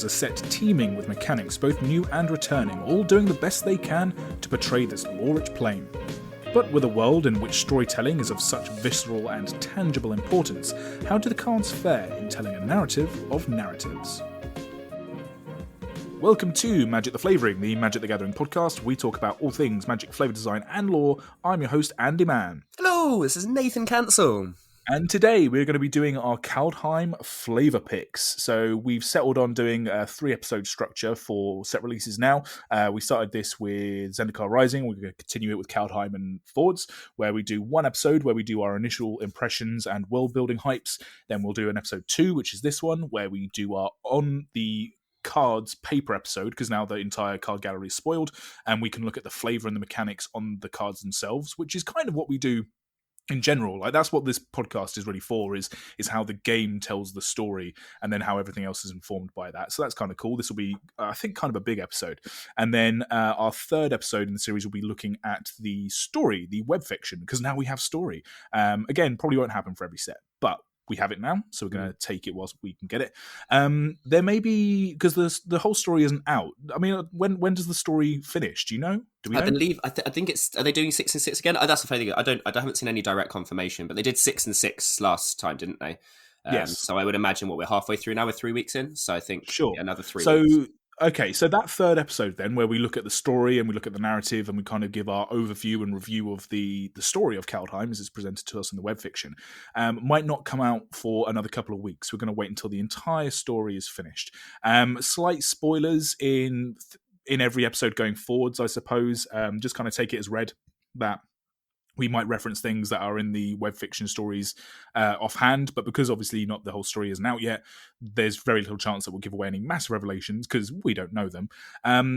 is a set teeming with mechanics both new and returning, all doing the best they can to portray this lore-rich plane. But with a world in which storytelling is of such visceral and tangible importance, how do the cards fare in telling a narrative of narratives? Welcome to Magic the Flavouring, the Magic the Gathering podcast. We talk about all things magic, flavour design and lore. I'm your host, Andy Mann. Hello, this is Nathan Cancel. And today we're going to be doing our Kaldheim flavour picks. So we've settled on doing a 3-episode structure for set releases now. We started this with Zendikar Rising. We're going to continue it with Kaldheim and Fords, where we do one episode where we do our initial impressions and world-building hypes. Then we'll do an episode 2, which is this one, where we do our on the cards paper episode, because now the entire card gallery is spoiled, and we can look at the flavour and the mechanics on the cards themselves, which is kind of what we do in general. Like, that's what this podcast is really for, is how the game tells the story and then how everything else is informed by that. So that's kind of cool. This will be, I think, kind of a big episode. And then our third episode in the series will be looking at the story, the web fiction, because now we have story. Again, probably won't happen for every set, but we have it now, so we're going to take it whilst we can get it. There may be, because the whole story isn't out. I mean, when does the story finish? Do you know? Do we know? I believe. I think it's. Are they doing 6 and 6 again? Oh, that's the funny thing. I haven't seen any direct confirmation, but they did 6 and 6 last time, didn't they? Yes. So I would imagine we're halfway through now. We're 3 weeks in, so I think sure, another 3 so weeks. Okay, so that third episode then, where we look at the story and we look at the narrative and we kind of give our overview and review of the story of Kaldheim as it's presented to us in the web fiction, might not come out for another couple of weeks. We're going to wait until the entire story is finished. Slight spoilers in every episode going forwards, I suppose. Just kind of take it as read that we might reference things that are in the web fiction stories offhand, but because obviously not the whole story isn't out yet, there's very little chance that we'll give away any massive revelations because we don't know them.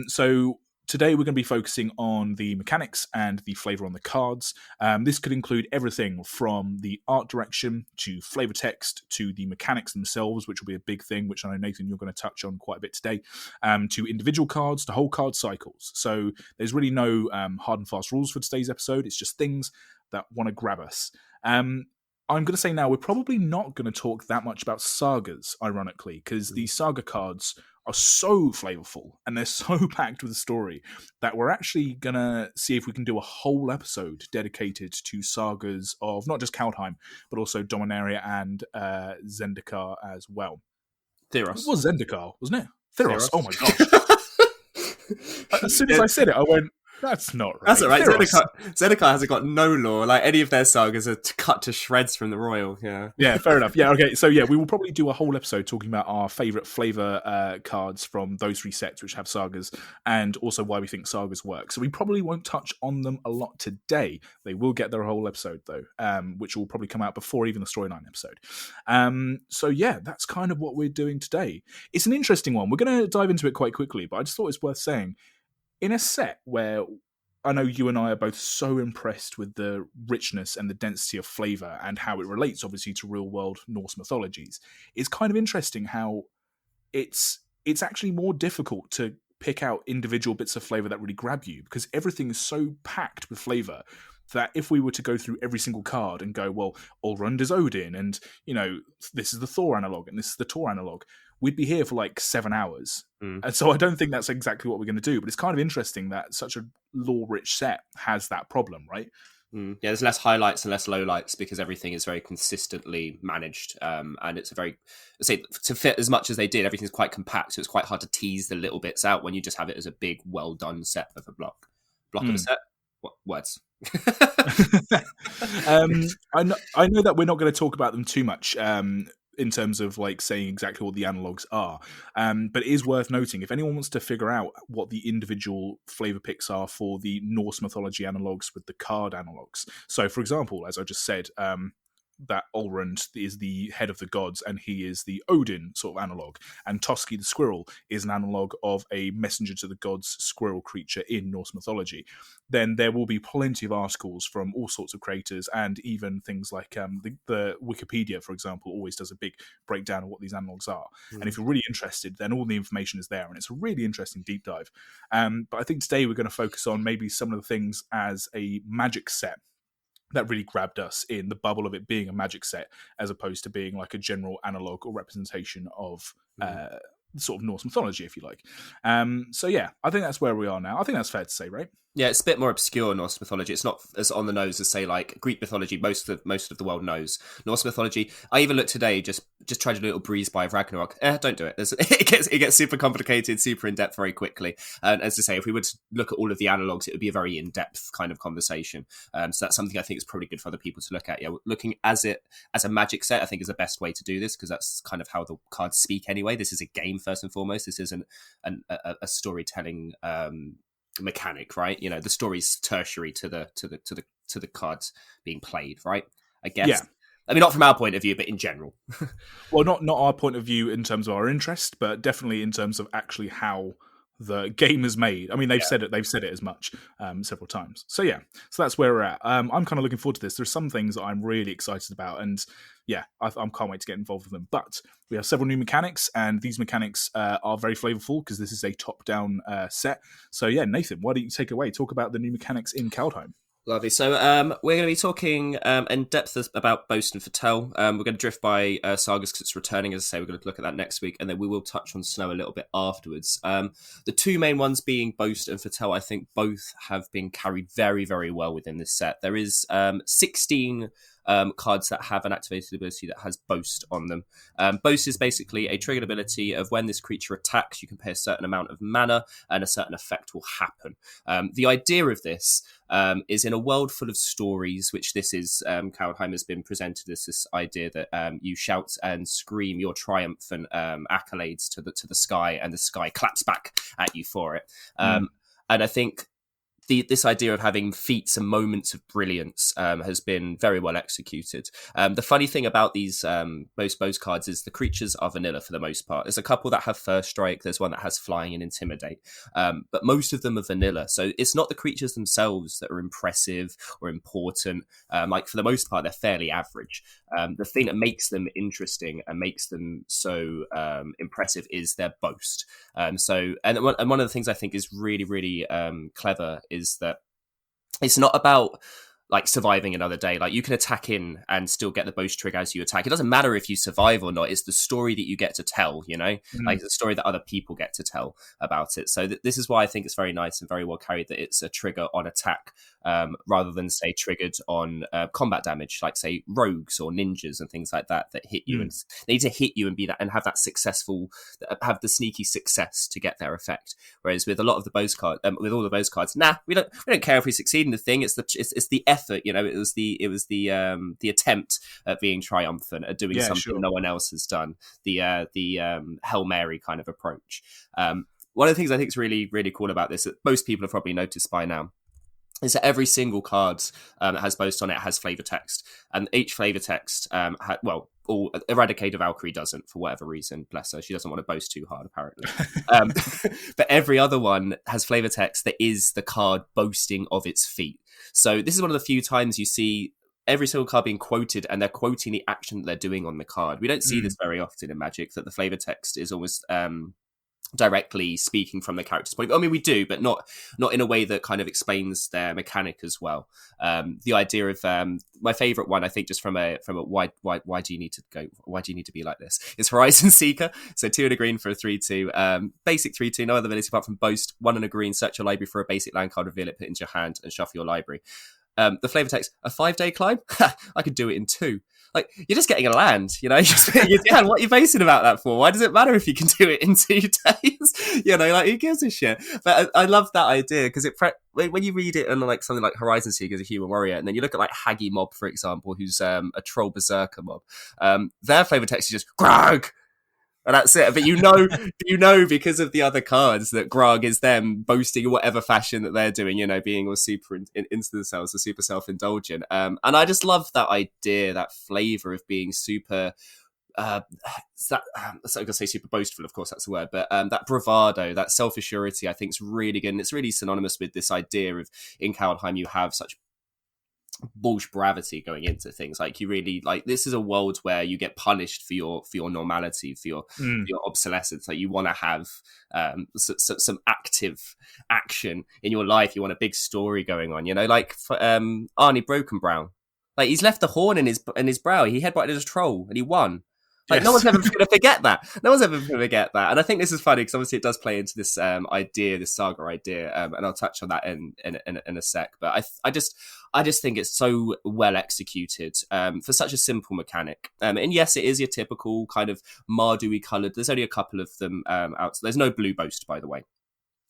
So today we're going to be focusing on the mechanics and the flavour on the cards. This could include everything from the art direction to flavour text to the mechanics themselves, which will be a big thing, which I know, Nathan, you're going to touch on quite a bit today, to individual cards, to whole card cycles. So there's really no hard and fast rules for today's episode. It's just things that want to grab us. I'm going to say now, we're probably not going to talk that much about sagas, ironically, because the saga cards are so flavorful and they're so packed with a story that we're actually going to see if we can do a whole episode dedicated to sagas of not just Kaldheim, but also Dominaria and Zendikar as well. Theros. It was Zendikar, wasn't it? Theros. Oh my gosh. As soon as I said it, I went, that's not right. That's all right. Zendikar hasn't got no lore. Like, any of their sagas are cut to shreds from the royal. Yeah, fair enough. Yeah, okay. So yeah, we will probably do a whole episode talking about our favourite flavour cards from those 3 sets which have sagas, and also why we think sagas work. So we probably won't touch on them a lot today. They will get their whole episode though, which will probably come out before even the storyline episode. So yeah, that's kind of what we're doing today. It's an interesting one. We're going to dive into it quite quickly, but I just thought it's worth saying, in a set where I know you and I are both so impressed with the richness and the density of flavour and how it relates, obviously, to real-world Norse mythologies, it's kind of interesting how it's actually more difficult to pick out individual bits of flavour that really grab you, because everything is so packed with flavour that if we were to go through every single card and go, well, Allrund is Odin, and, you know, this is the Thor analogue, and this is the Tor analogue, we'd be here for like 7 hours. And so I don't think that's exactly what we're going to do, but it's kind of interesting that such a lore-rich set has that problem, right? Yeah, there's less highlights and less lowlights because everything is very consistently managed, and it's a very, say, to fit as much as they did, everything's quite compact, so it's quite hard to tease the little bits out when you just have it as a big, well-done set of a block of a set. What words? I know that we're not going to talk about them too much in terms of like saying exactly what the analogues are, but it is worth noting, if anyone wants to figure out what the individual flavour picks are for the Norse mythology analogues with the card analogues. So for example, as I just said, that Allrund is the head of the gods and he is the Odin sort of analogue, and Toski the squirrel is an analogue of a messenger to the gods squirrel creature in Norse mythology. Then there will be plenty of articles from all sorts of creators, and even things like the Wikipedia, for example, always does a big breakdown of what these analogues are. And if you're really interested, then all the information is there, and it's a really interesting deep dive. But I think today we're going to focus on maybe some of the things as a magic set that really grabbed us in the bubble of it being a magic set, as opposed to being like a general analog or representation of sort of Norse mythology, if you like. So yeah, I think that's where we are now. I think that's fair to say, right? Yeah, it's a bit more obscure, Norse mythology. It's not as on the nose as, say, like Greek mythology. Most of the world knows. Norse mythology. I even looked today, just tried to do a little breeze by of Ragnarok. Don't do it. It gets super complicated, super in depth very quickly. And as I say, if we were to look at all of the analogues, it would be a very in depth kind of conversation. So that's something I think is probably good for other people to look at. Yeah, looking as a magic set, I think is the best way to do this, because that's kind of how the cards speak anyway. This is a game first and foremost. This isn't a storytelling mechanic, right? You know, the story's tertiary to the cards being played, right? I guess. Yeah. I mean, not from our point of view, but in general. Well, not our point of view in terms of our interest, but definitely in terms of actually how the game is made. I mean, they've said it as much several times. So yeah, so that's where we're at. I'm kind of looking forward to this. There's some things that I'm really excited about, and yeah, I can't wait to get involved with them. But we have several new mechanics, and these mechanics are very flavorful because this is a top-down set. So yeah, Nathan, why don't you take it away? Talk about the new mechanics in Kaldheim. Lovely. So we're going to be talking in depth about Boast and Foretell. We're going to drift by Sagas because it's returning. As I say, we're going to look at that next week, and then we will touch on Snow a little bit afterwards. The two main ones being Boast and Foretell, I think both have been carried very, very well within this set. There is 16 cards that have an activated ability that has Boast on them. Boast is basically a triggered ability of when this creature attacks, you can pay a certain amount of mana and a certain effect will happen. The idea of this is in a world full of stories, which this is, Kaldheim has been presented as this idea that you shout and scream your triumphant accolades to the sky, and the sky claps back at you for it. And I think this idea of having feats and moments of brilliance has been very well executed. The funny thing about these most cards is the creatures are vanilla for the most part. There's a couple that have First Strike. There's one that has Flying and Intimidate. But most of them are vanilla. So it's not the creatures themselves that are impressive or important. Like for the most part, they're fairly average. The thing that makes them interesting and makes them so impressive is their boast. And one of the things I think is really, really clever is that it's not about like surviving another day. Like you can attack in and still get the boast trigger as you attack. It doesn't matter if you survive or not. It's the story that you get to tell, you know, like the story that other people get to tell about it. So this is why I think it's very nice and very well carried that it's a trigger on attack rather than say triggered on combat damage, like say rogues or ninjas and things like that hit you and they need to hit you and be that and have that successful, have the sneaky success to get their effect. Whereas with a lot of the boast card, with all the boast cards, we don't care if we succeed in the thing. It's the effort, you know. It was the attempt at being triumphant, at doing something no one else has done. The Hail Mary kind of approach. One of the things I think is really, really cool about this, that most people have probably noticed by now, is that every single card that has boast on it has flavor text, and each flavor text Eradicator Valkyrie doesn't, for whatever reason. Bless her, she doesn't want to boast too hard, apparently. But every other one has flavor text that is the card boasting of its feat. So this is one of the few times you see every single card being quoted, and they're quoting the action that they're doing on the card. We don't see this very often in Magic, that the flavor text is almost directly speaking from the character's point. I mean, we do, but not in a way that kind of explains their mechanic as well. The idea of my favorite one, I think, just from a why do you need to go? Why do you need to be like this? Is Horizon Seeker. So 2 and a green for a 3/2, basic 3/2, no other ability apart from boast. 1 and a green, search your library for a basic land card, reveal it, put it into your hand, and shuffle your library. The flavor text, a 5-day climb? I could do it in 2. Like, you're just getting a land, you know? What are you basing about that for? Why does it matter if you can do it in 2 days? You know, like, who gives a shit? But I love that idea, because when you read it on like something like Horizon Seeker as a human warrior, and then you look at like Haggy Mob, for example, who's a troll berserker mob, their flavor text is just Grog! And that's it. But you know, because of the other cards, that Grog is them boasting in whatever fashion that they're doing, you know, being all super into themselves, or super self-indulgent. And I just love that idea, that flavor of being super, so I'm going to say super boastful, of course, that's the word, but that bravado, that self-assurity, I think is really good. And it's really synonymous with this idea of, in Kaldheim, you have such bullshit bravity going into things. Like, you really, like, this is a world where you get punished for your normality, for your obsolescence. Like, you want to have some active action in your life. You want a big story going on, you know, like for Arnie Brokenbrown. Like, he's left the horn in his brow. He headbutted a troll and he won. Like, no one's Yes. ever going to forget that. No one's ever going to forget that. And I think this is funny because obviously it does play into this idea, this saga idea, and I'll touch on that in a sec. But I just think it's so well executed for such a simple mechanic. And yes, it is your typical kind of Mardu-y coloured. There's only a couple of them out. There's no blue boast, by the way,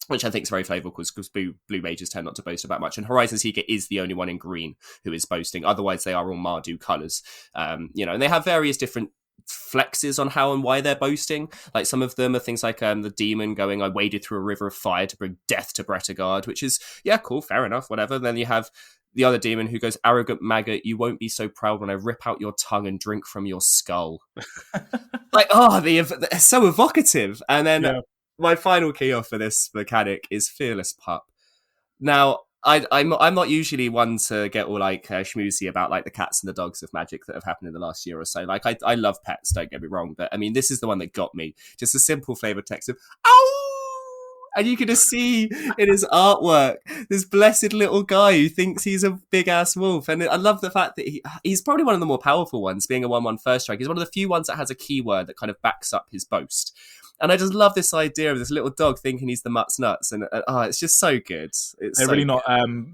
which I think is very favourable because blue mages tend not to boast about much. And Horizon Seeker is the only one in green who is boasting. Otherwise, they are all Mardu colours. And they have various different flexes on how and why they're boasting. Like some of them are things like the demon going, I waded through a river of fire to bring death to Bretagard, which is, yeah, cool, fair enough, whatever. And then you have the other demon who goes, arrogant maggot, you won't be so proud when I rip out your tongue and drink from your skull. Like, they're so evocative. And then my final key off for this mechanic is Fearless Pup. Now, I'm not usually one to get all like schmoozy about like the cats and the dogs of Magic that have happened in the last year or so. Like I love pets, don't get me wrong, but I mean this is the one that got me. Just a simple flavor text of "ow," and you can just see in his artwork this blessed little guy who thinks he's a big ass wolf, and I love the fact that he's probably one of the more powerful ones, being a 1/1 first strike. He's one of the few ones that has a keyword that kind of backs up his boast. And I just love this idea of this little dog thinking he's the Mutt's nuts. And it's just so good. They're really not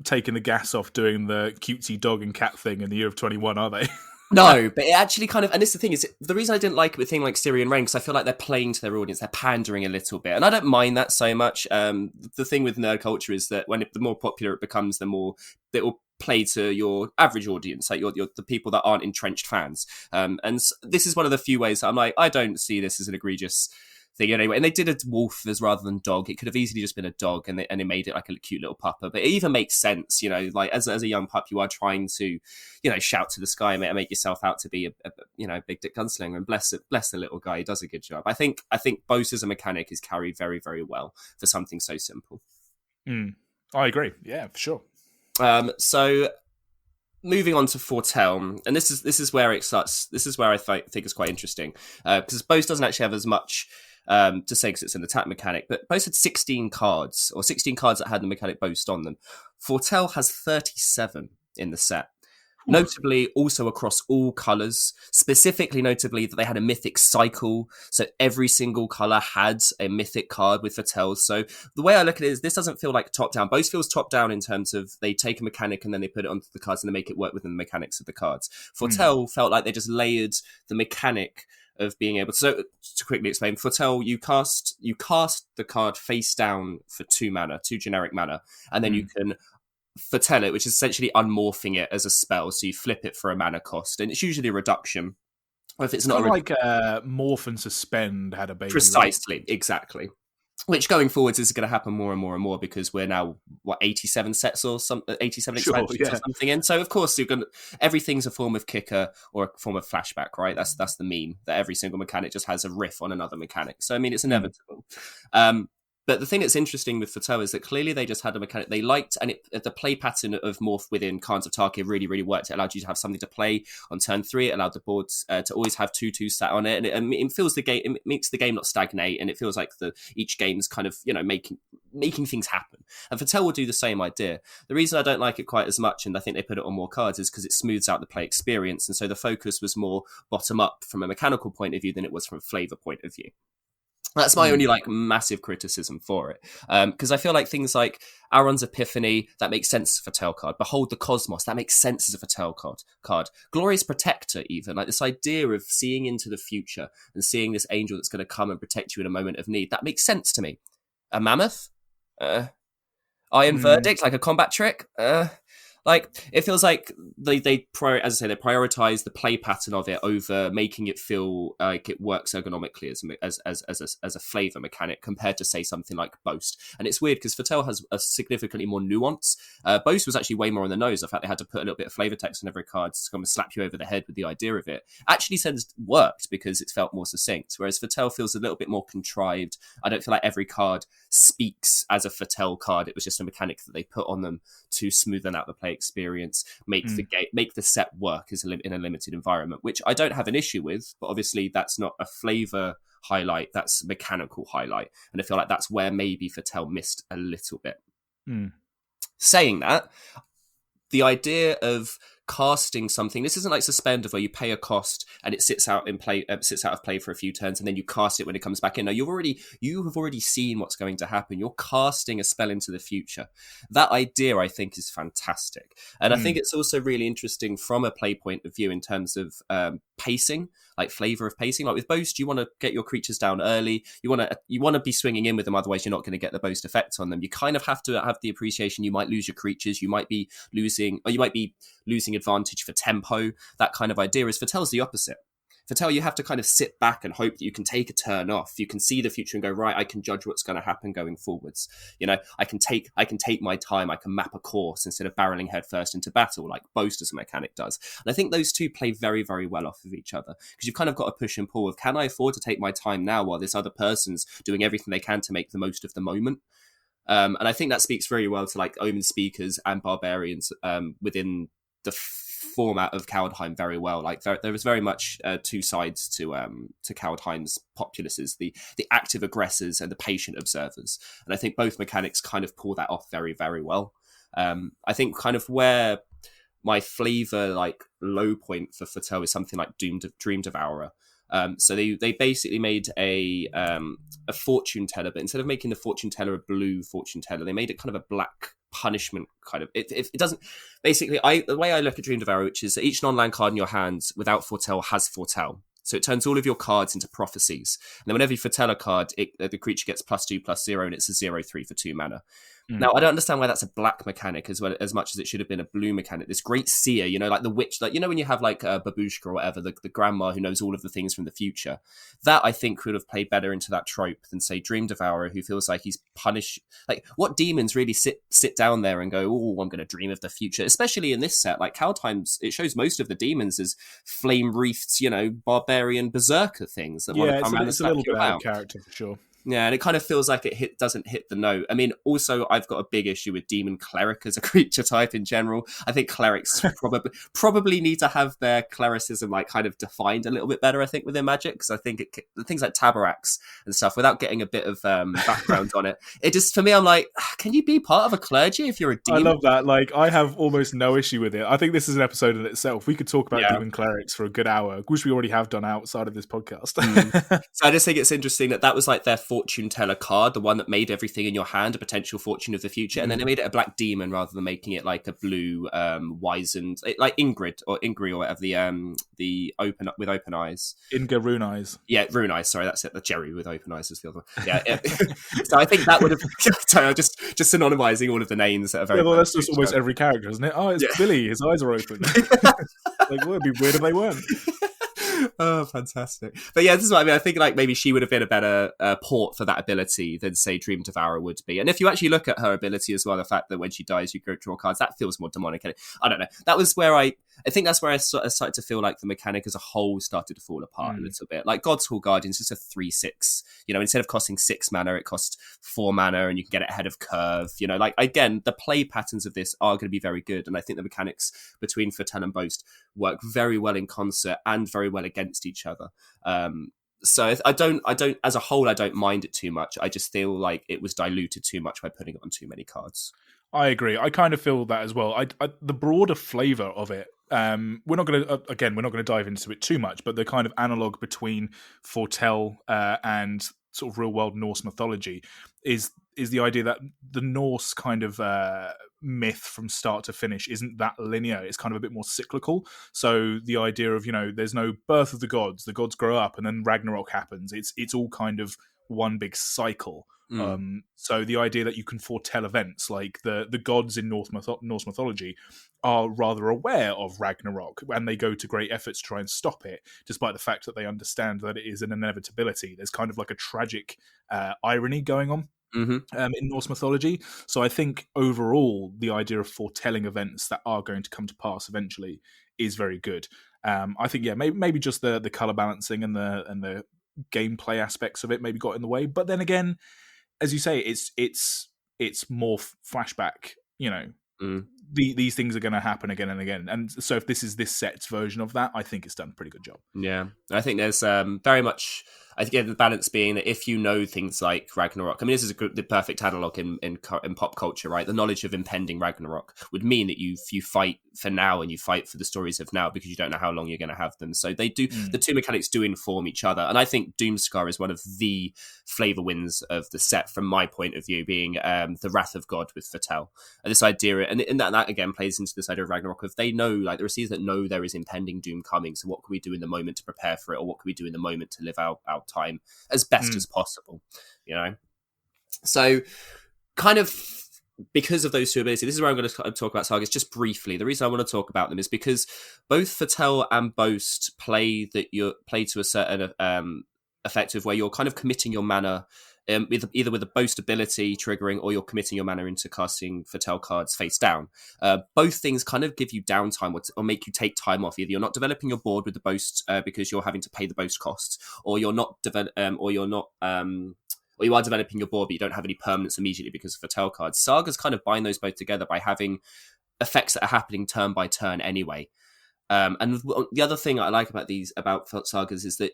taking the gas off doing the cutesy dog and cat thing in the year of 21, are they? No, but it actually kind of, and this is the thing, is the reason I didn't like it with thing like Syrian Rain, because I feel like they're playing to their audience, they're pandering a little bit. And I don't mind that so much. The thing with nerd culture is that the more popular it becomes, the more it will play to your average audience, like your the people that aren't entrenched fans. And this is one of the few ways that I'm like, I don't see this as an egregious thing anyway. And they did a wolf as rather than dog. It could have easily just been a dog, and they made it like a cute little pupper. But it even makes sense, like as a young pup, you are trying to, shout to the sky and make yourself out to be a big dick gunslinger. And bless the little guy, he does a good job. I think boast as a mechanic is carried very, very well for something so simple. I agree. Yeah, for sure. So moving on to Foretell, and this is where it starts. This is where I think it's quite interesting because boast doesn't actually have as much to say because it's an attack mechanic, but boast had 16 cards, or 16 cards that had the mechanic boast on them. Foretell has 37 in the set. Notably, also across all colours, specifically notably that they had a mythic cycle, so every single colour had a mythic card with Foretell. So the way I look at it is this doesn't feel like top-down. Both feels top-down in terms of they take a mechanic and then they put it onto the cards and they make it work within the mechanics of the cards. Foretell felt like they just layered the mechanic of being able to, so to quickly explain, Foretell, you cast the card face down for 2 mana, 2 generic mana, and then you can foretell it, which is essentially unmorphing it as a spell. So you flip it for a mana cost, and it's usually a reduction. Or if it's not like Morph and Suspend had a baby. Precisely, right? Exactly. Which going forwards is going to happen more and more and more because we're now 87 sets or 87 expansions or something in. So of course everything's a form of kicker or a form of flashback, right? That's the meme that every single mechanic just has a riff on another mechanic. So I mean it's inevitable. But the thing that's interesting with Foretell is that clearly they just had a mechanic they liked, and the play pattern of Morph within Khans of Tarkir really, really worked. It allowed you to have something to play on turn 3. It allowed the boards to always have 2/2 sat on it, and it feels it makes the game not stagnate, and it feels like each game's kind of making things happen. And Foretell will do the same idea. The reason I don't like it quite as much, and I think they put it on more cards, is because it smooths out the play experience, and so the focus was more bottom up from a mechanical point of view than it was from a flavor point of view. That's my only massive criticism for it, because I feel like things like Aaron's Epiphany, that makes sense as a Foretell card. Behold the Cosmos, that makes sense as a Foretell card. Glorious Protector, even like this idea of seeing into the future and seeing this angel that's going to come and protect you in a moment of need, that makes sense to me. A Mammoth, Iron Verdict, like a combat trick. Like it feels like they prioritize the play pattern of it over making it feel like it works ergonomically as a flavor mechanic compared to say something like Boast. And it's weird because Foretell has a significantly more nuance. Boast was actually way more on the nose. In fact, they had to put a little bit of flavor text on every card to come and slap you over the head with the idea of it. Actually, worked because it felt more succinct. Whereas Foretell feels a little bit more contrived. I don't feel like every card speaks as a Foretell card. It was just a mechanic that they put on them to smoothen out the play experience, make the set work in a limited environment, which I don't have an issue with, but obviously that's not a flavor highlight, that's a mechanical highlight, and I feel like that's where maybe Foretell missed a little bit. Saying that, the idea of casting something. This isn't like Suspender where you pay a cost and it sits out of play for a few turns and then you cast it when it comes back in. No, you have already seen what's going to happen. You're casting a spell into the future. That idea, I think, is fantastic, and I think it's also really interesting from a play point of view in terms of pacing, like flavor of pacing. Like with Boast, you want to get your creatures down early. You want to be swinging in with them, otherwise you're not going to get the Boast effect on them. You kind of have to have the appreciation. You might lose your creatures. You might be losing advantage for tempo. That kind of idea. Is Foretell's the opposite. Foretell, you have to kind of sit back and hope that you can take a turn off. You can see the future and go, right, I can judge what's going to happen going forwards. You know, I can take my time. I can map a course instead of barreling headfirst into battle like Boast as a mechanic does. And I think those two play very, very well off of each other because you've kind of got a push and pull of, can I afford to take my time now while this other person's doing everything they can to make the most of the moment? And I think that speaks very well to like Omen speakers and barbarians within the format of Kaldheim very well. Like there was very much two sides to Kaldheim's populaces: the active aggressors and the patient observers. And I think both mechanics kind of pull that off very, very well. I think kind of where my flavor like low point for Foretell is something like Dream Devourer. So they basically made a fortune teller, but instead of making the fortune teller a blue fortune teller, they made it kind of a black punishment kind of. It doesn't basically. The way I look at Dream Devourer, which is that each non-land card in your hands without Foretell has Foretell. So it turns all of your cards into prophecies. And then whenever you foretell a card, the creature gets +2/+0, and it's a 0/3 for 2 mana. Now, I don't understand why that's a black mechanic as much as it should have been a blue mechanic. This great seer, you know, like the witch, like, you know, when you have like a babushka or whatever, the grandma who knows all of the things from the future, that I think could have played better into that trope than say Dream Devourer, who feels like he's punished. Like, what demons really sit down there and go, oh, I'm going to dream of the future, especially in this set. Like Kaldheim's, it shows most of the demons as flame wreathed, you know, barbarian berserker things that want to come around and it's a little bit out out. of character for sure. Yeah, and it kind of feels like it doesn't hit the note. I mean, also, I've got a big issue with Demon Cleric as a creature type in general. I think clerics probably need to have their clericism like kind of defined a little bit better, I think, within Magic, because I think things like Tabaraks and stuff, without getting a bit of background on it, it just, for me, I'm like, can you be part of a clergy if you're a demon? I love that. Like, I have almost no issue with it. I think this is an episode in itself. We could talk about Demon Clerics for a good hour, which we already have done outside of this podcast. So I just think it's interesting that was like their fortune teller card, the one that made everything in your hand a potential fortune of the future, and then they made it a black demon rather than making it like a blue wizened, like Ingrid or whatever, the open eyes. Inga Rune Eyes. Yeah, Rune Eyes, sorry, that's it. The Jerry with open eyes is the other one. Yeah. So I think that would have sorry, just synonymizing all of the names that are very that's just almost every character, isn't it? Oh, it's Billy, his eyes are open. Like, well, it'd be weird if they weren't. Oh, fantastic. But yeah, this is what I mean. I think like maybe she would have been a better port for that ability than say Dream Devourer would be. And if you actually look at her ability as well, the fact that when she dies you go draw cards, that feels more demonic. I don't know. That was where I think that's where I started to feel like the mechanic as a whole started to fall apart a little bit. Like God's Hall Guardians is a 3/6. You know, instead of costing 6 mana, it costs 4 mana and you can get it ahead of curve. You know, like again, the play patterns of this are going to be very good. And I think the mechanics between Foretell and Boast work very well in concert and very well against each other. So I don't as a whole, I don't mind it too much. I just feel like it was diluted too much by putting it on too many cards. I agree. I kind of feel that as well. The broader flavor of it, we're not going to dive into it too much, but the kind of analog between Foretell and sort of real world Norse mythology is the idea that the Norse kind of myth from start to finish isn't that linear. It's kind of a bit more cyclical. So the idea of, you know, there's no birth of the gods grow up and then Ragnarok happens. It's all kind of one big cycle. So the idea that you can foretell events, like the gods in Norse mythology are rather aware of Ragnarok and they go to great efforts to try and stop it, despite the fact that they understand that it is an inevitability. There's kind of like a tragic irony going on. In Norse mythology. So I think overall the idea of foretelling events that are going to come to pass eventually is very good. I think maybe just the color balancing and the gameplay aspects of it maybe got in the way, but then again, as you say, it's more flashback, you know. These things are going to happen again and again, and so if this is this set's version of that, I think it's done a pretty good job. Yeah, I think there's very much. I think the balance being that if you know things like Ragnarok, I mean, this is the perfect analog in pop culture, right? The knowledge of impending Ragnarok would mean that you fight for now and you fight for the stories of now because you don't know how long you're going to have them. So they do, the two mechanics do inform each other. And I think Doomscar is one of the flavor wins of the set from my point of view, being the Wrath of God with Fattel. And this idea, and that again plays into this idea of Ragnarok, if they know, like, there are seeds that know there is impending doom coming, so what can we do in the moment to prepare for it, or what can we do in the moment to live our time as best as possible, you know? So kind of because of those two abilities, this is where I'm going to talk about sagas just briefly. The reason I want to talk about them is because both Fattel and Boast play to a certain effective where you're kind of committing your mana either with a Boast ability triggering, or you're committing your mana into casting Fattel cards face down. Both things kind of give you downtime or make you take time off. Either you're not developing your board with the Boast because you're having to pay the Boast costs, or you're not or you are developing your board, but you don't have any permanence immediately because of Fattel cards. Sagas kind of bind those both together by having effects that are happening turn by turn anyway. And the other thing I like about sagas is that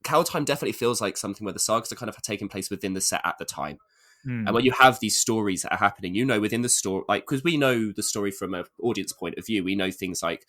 Kaldheim definitely feels like something where the sagas are kind of taking place within the set at the time. And when you have these stories that are happening, within the story, like, because we know the story from an audience point of view, we know things like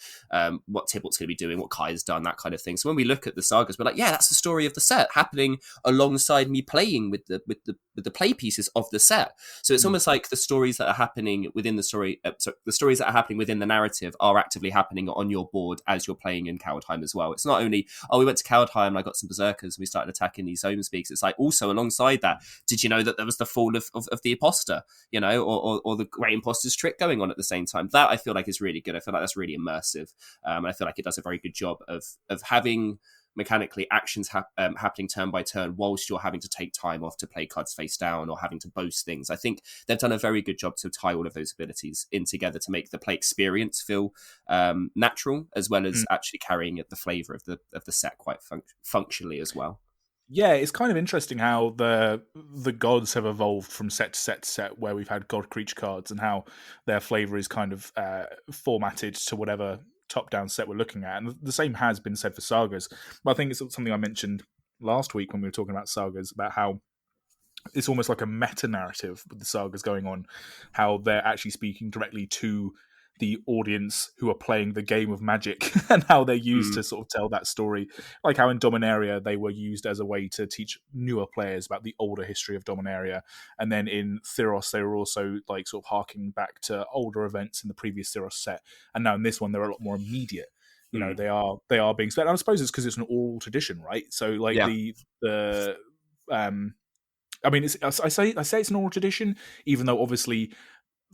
what Tybalt's going to be doing, what Kai's done, that kind of thing. So when we look at the sagas, we're like, yeah, that's the story of the set happening alongside me playing with the play pieces of the set. So it's almost like the stories that are happening within the story, the stories that are happening within the narrative are actively happening on your board as you're playing in Kaldheim as well. It's not only, we went to Kaldheim and I got some berserkers and we started attacking these zone speaks. It's like, also alongside that, did you know that there was the fall of the imposter, or the great imposter's trick going on at the same time? That I feel like is really good. I feel like that's really immersive, and I feel like it does a very good job of having mechanically actions happening turn by turn whilst you're having to take time off to play cards face down or having to boast things. I think they've done a very good job to tie all of those abilities in together to make the play experience feel natural, as well as actually carrying the flavor of the set quite functionally as well. Yeah, it's kind of interesting how the gods have evolved from set to set to set, where we've had god creature cards and how their flavor is kind of formatted to whatever top-down set we're looking at. And the same has been said for sagas. But I think it's something I mentioned last week when we were talking about sagas, about how it's almost like a meta-narrative with the sagas going on, how they're actually speaking directly to the audience who are playing the game of Magic and how they're used to sort of tell that story. Like how in Dominaria they were used as a way to teach newer players about the older history of Dominaria, and then in Theros they were also like sort of harking back to older events in the previous Theros set, and now in this one they're a lot more immediate. They are being spent. I suppose it's because it's an oral tradition, right? So like I mean, I say it's an oral tradition, even though obviously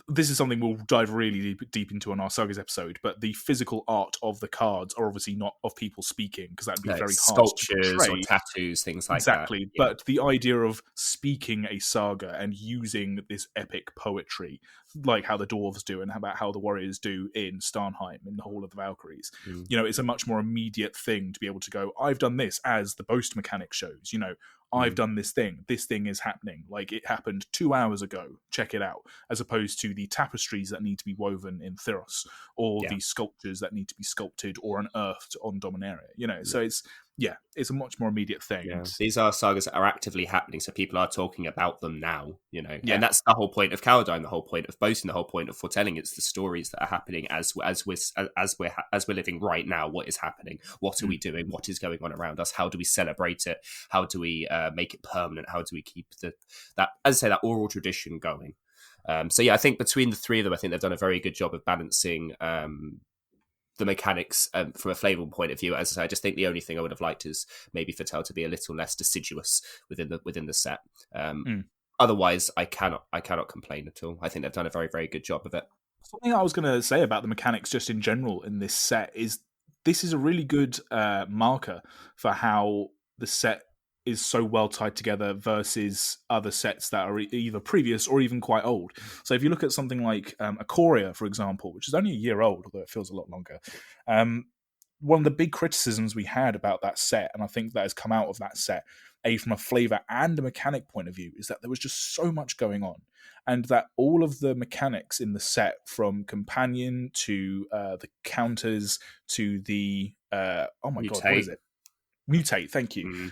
this is something we'll dive really deep into on our sagas episode, but the physical art of the cards are obviously not of people speaking, because that'd be very hard sculptures to portray. Or tattoos, things like exactly. that. But the idea of speaking a saga and using this epic poetry, like how the dwarves do and about how the warriors do in Starnheim, in the Hall of the Valkyries, it's a much more immediate thing to be able to go, I've done this, as the boast mechanic shows, I've done this thing is happening, like it happened 2 hours ago, check it out, as opposed to the tapestries that need to be woven in Theros, or the sculptures that need to be sculpted or unearthed on Dominaria, so it's a much more immediate thing. Yeah. These are sagas that are actively happening, so people are talking about them now, and that's the whole point of Kaldheim, the whole point of boasting, the whole point of foretelling. It's the stories that are happening as we're living right now. What is happening? What are we doing? What is going on around us? How do we celebrate it? How do we make it permanent? How do we keep that oral tradition going? I think between the three of them, I think they've done a very good job of balancing the mechanics from a Flavour point of view. As I say, I just think the only thing I would have liked is maybe Fattel to be a little less deciduous within the set. Otherwise, I cannot complain at all. I think they've done a very, very good job of it. Something I was going to say about the mechanics just in general in this set is this is a really good marker for how the set is so well tied together versus other sets that are either previous or even quite old. So if you look at something like Ikoria, for example, which is only a year old, although it feels a lot longer, one of the big criticisms we had about that set, and I think that has come out of that set, from a flavour and a mechanic point of view, is that there was just so much going on, and that all of the mechanics in the set, from companion to the counters to the oh my god, what is it? Mutate, thank you.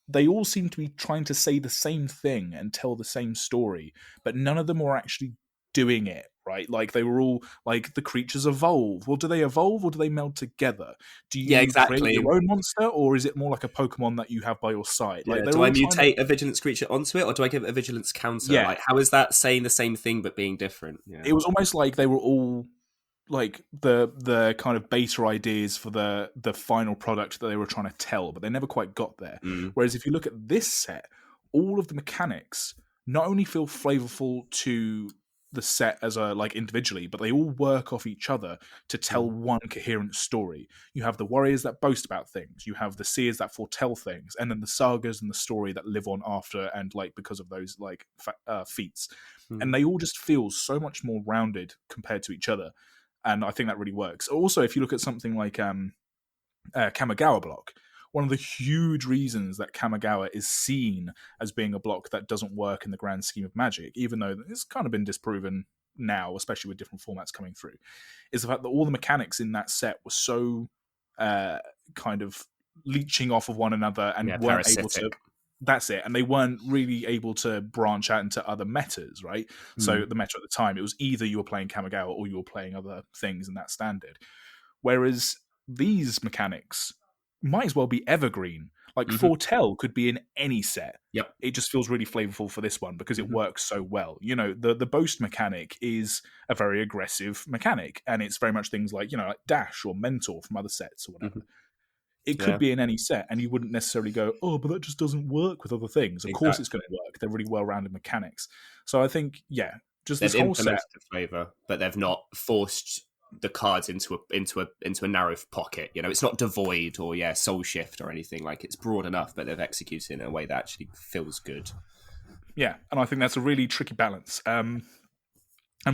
they all seem to be trying to say the same thing and tell the same story, but none of them were actually doing it right. Like they were all like, the creatures evolve. Well, do they evolve or do they meld together? Do Yeah, you create exactly. your own monster, or is it more like a Pokemon that you have by your side? Like Yeah. they're Do I all trying to, mutate a vigilance creature onto it, or do I give it a vigilance counter? yeah. Like, how is that saying the same thing but being different? Yeah. It was almost like they were all like the kind of beta ideas for the final product that they were trying to tell, but they never quite got there. Mm. Whereas if you look at this set, all of the mechanics not only feel flavorful to the set as a like individually, but they all work off each other to tell one coherent story. You have the warriors that boast about things, you have the seers that foretell things, and then the sagas and the story that live on after and like because of those like feats. And they all just feel so much more rounded compared to each other, and I think that really works. Also, if you look at something like Kamigawa block, one of the huge reasons that Kamigawa is seen as being a block that doesn't work in the grand scheme of Magic, even though it's kind of been disproven now, especially with different formats coming through, is the fact that all the mechanics in that set were so kind of leeching off of one another and weren't parasitic. able to. That's it. And they weren't really able to branch out into other metas, right? So the meta at the time, it was either you were playing Kamigawa or you were playing other things in that standard. Whereas these mechanics might as well be evergreen. Like Foretell could be in any set. Yep. It just feels really flavorful for this one because it works so well. You know, the boast mechanic is a very aggressive mechanic, and it's very much things like, you know, like Dash or Mentor from other sets or whatever. It could be in any set, and you wouldn't necessarily go, oh, but that just doesn't work with other things. Of course it's going to work. They're really well-rounded mechanics. So I think, yeah, just They've this whole set. the flavor, but they've not forced the cards into a narrow pocket. You know, it's not devoid or soul shift or anything. Like, it's broad enough, but they've executed it in a way that actually feels good. Yeah, and I think that's a really tricky balance. And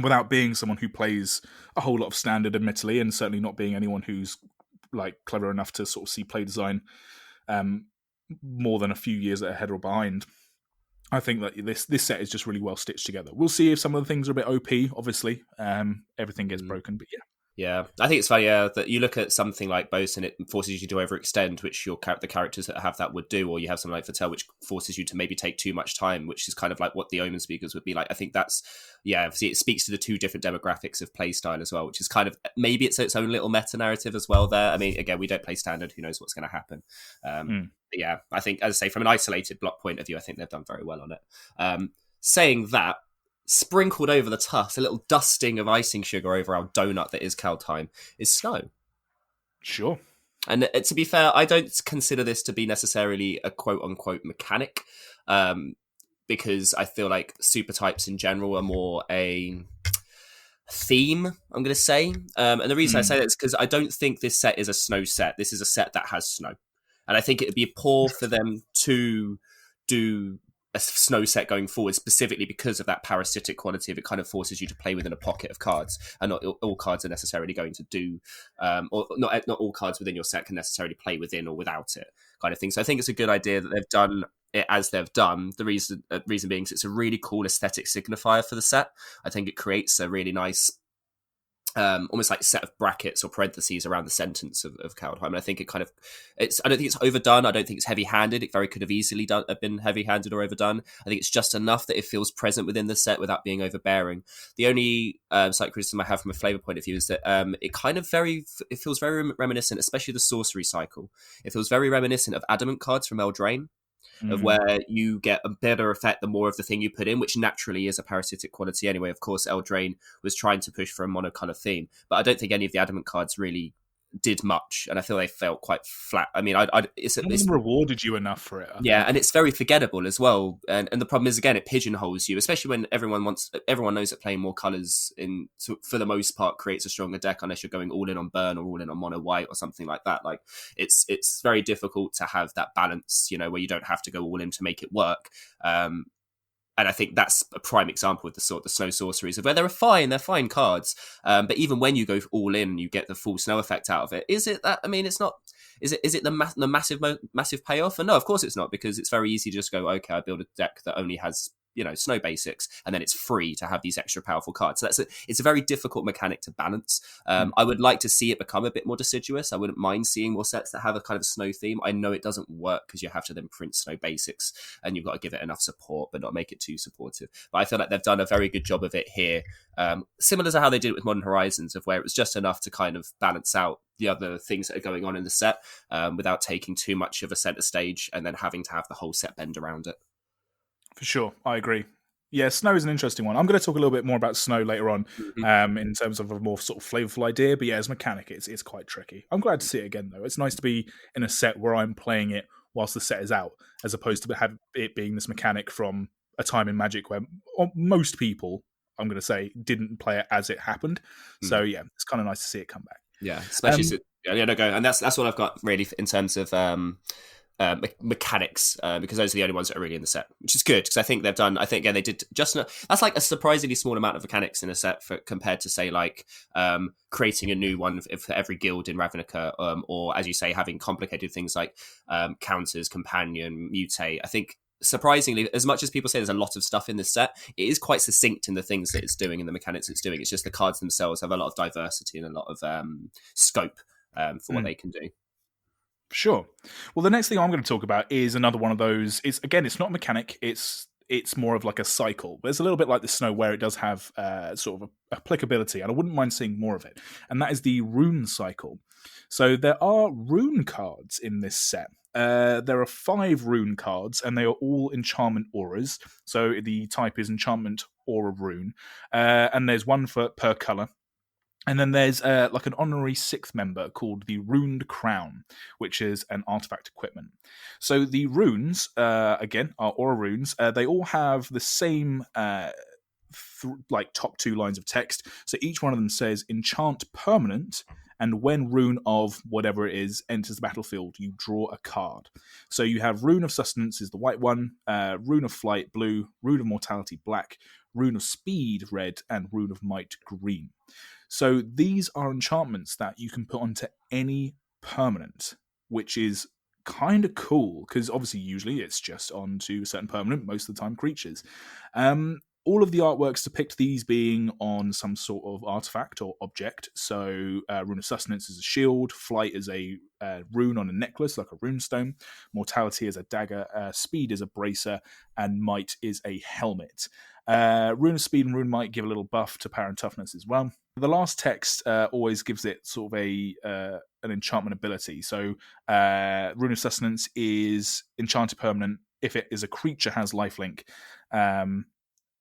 without being someone who plays a whole lot of standard, admittedly, and certainly not being anyone who's like clever enough to sort of see play design more than a few years ahead or behind, I think that this set is just really well stitched together. We'll see if some of the things are a bit OP, obviously. Everything gets broken, but yeah. Yeah, I think it's funny that you look at something like Boast and it forces you to overextend, which the characters that have that would do, or you have something like Foretell, which forces you to maybe take too much time, which is kind of like what the Omen speakers would be like. I think that's, obviously it speaks to the two different demographics of playstyle as well, which is kind of, maybe it's its own little meta-narrative as well there. I mean, again, we don't play standard, who knows what's going to happen. But yeah, I think, as I say, from an isolated block point of view, I think they've done very well on it. Saying that, sprinkled over the tuft, a little dusting of icing sugar over our donut that is Kaldheim, is snow. Sure. And to be fair, I don't consider this to be necessarily a quote-unquote mechanic, because I feel like super types in general are more a theme, I'm going to say. And the reason I say that is because I don't think this set is a snow set. This is a set that has snow. And I think it would be poor for them to do a snow set going forward, specifically because of that parasitic quality of it. Kind of forces you to play within a pocket of cards, and not all cards are necessarily going to do, or not all cards within your set can necessarily play within or without it, kind of thing. So I think it's a good idea that they've done it as they've done. The reason being is it's a really cool aesthetic signifier for the set. I think it creates a really nice, almost like set of brackets or parentheses around the sentence of Kaldheim. And I think I don't think it's overdone. I don't think it's heavy-handed. It very could have easily been heavy-handed or overdone. I think it's just enough that it feels present within the set without being overbearing. The only slight criticism I have from a flavor point of view is that it feels very reminiscent, especially the sorcery cycle. It feels very reminiscent of adamant cards from Eldraine, of where you get a better effect the more of the thing you put in, which naturally is a parasitic quality anyway. Of course, Eldraine was trying to push for a monocolor theme, but I don't think any of the adamant cards really did much, and I feel they felt quite flat. I mean, it's rewarded you enough for it. I think. And it's very forgettable as well. And the problem is, again, it pigeonholes you, especially when everyone knows that playing more colors for the most part creates a stronger deck, unless you're going all in on burn or all in on mono white or something like that. Like, it's very difficult to have that balance, where you don't have to go all in to make it work. And I think that's a prime example of the snow sorceries, of where they're fine cards. But even when you go all in and you get the full snow effect out of it, is it that? I mean, it's not. Is it the massive payoff? And no, of course it's not, because it's very easy to just go, okay, I build a deck that only has snow basics, and then it's free to have these extra powerful cards. So it's a very difficult mechanic to balance. I would like to see it become a bit more deciduous. I wouldn't mind seeing more sets that have a kind of snow theme. I know it doesn't work because you have to then print snow basics, and you've got to give it enough support but not make it too supportive. But I feel like they've done a very good job of it here, similar to how they did it with Modern Horizons, of where it was just enough to kind of balance out the other things that are going on in the set, without taking too much of a center stage and then having to have the whole set bend around it. For sure, I agree. Yeah, snow is an interesting one. I'm going to talk a little bit more about snow later on, in terms of a more sort of flavorful idea. But yeah, as a mechanic, it's quite tricky. I'm glad to see it again, though. It's nice to be in a set where I'm playing it whilst the set is out, as opposed to have it being this mechanic from a time in Magic where most people, I'm going to say, didn't play it as it happened. So yeah, it's kind of nice to see it come back. Yeah, especially go. And that's what I've got really in terms of mechanics, because those are the only ones that are really in the set, which is good because I think they did just that's like a surprisingly small amount of mechanics in a set compared to say like creating a new one for every guild in Ravnica, or as you say, having complicated things like counters, companion, mutate. I think surprisingly, as much as people say there's a lot of stuff in this set, it is quite succinct in the things that it's doing and the mechanics it's doing. It's just the cards themselves have a lot of diversity and a lot of scope for what they can do. Sure. Well, the next thing I'm going to talk about is another one of those. It's not a mechanic. It's more of like a cycle. But it's a little bit like the snow, where it does have sort of applicability, and I wouldn't mind seeing more of it. And that is the rune cycle. So there are rune cards in this set. There are 5 rune cards, and they are all enchantment auras. So the type is enchantment aura rune, and there's one per color. And then there's like an honorary 6th member called the Runed Crown, which is an artifact equipment. So the runes, again, are aura runes. They all have the same top 2 lines of text. So each one of them says enchant permanent, and when rune of whatever it is enters the battlefield, you draw a card. So you have Rune of Sustenance is the white one, Rune of Flight blue, Rune of Mortality black, Rune of Speed red, and Rune of Might green. So these are enchantments that you can put onto any permanent, which is kind of cool, because obviously usually it's just onto a certain permanent, most of the time creatures. All of the artworks depict these being on some sort of artifact or object. So Rune of Sustenance is a shield, Flight is a rune on a necklace, like a runestone, Mortality is a dagger, Speed is a bracer, and Might is a helmet. Rune of Speed and Rune Might give a little buff to power and toughness as well. The last text always gives it sort of an enchantment ability. So Rune of Sustenance is enchanted permanent if it is a creature has lifelink,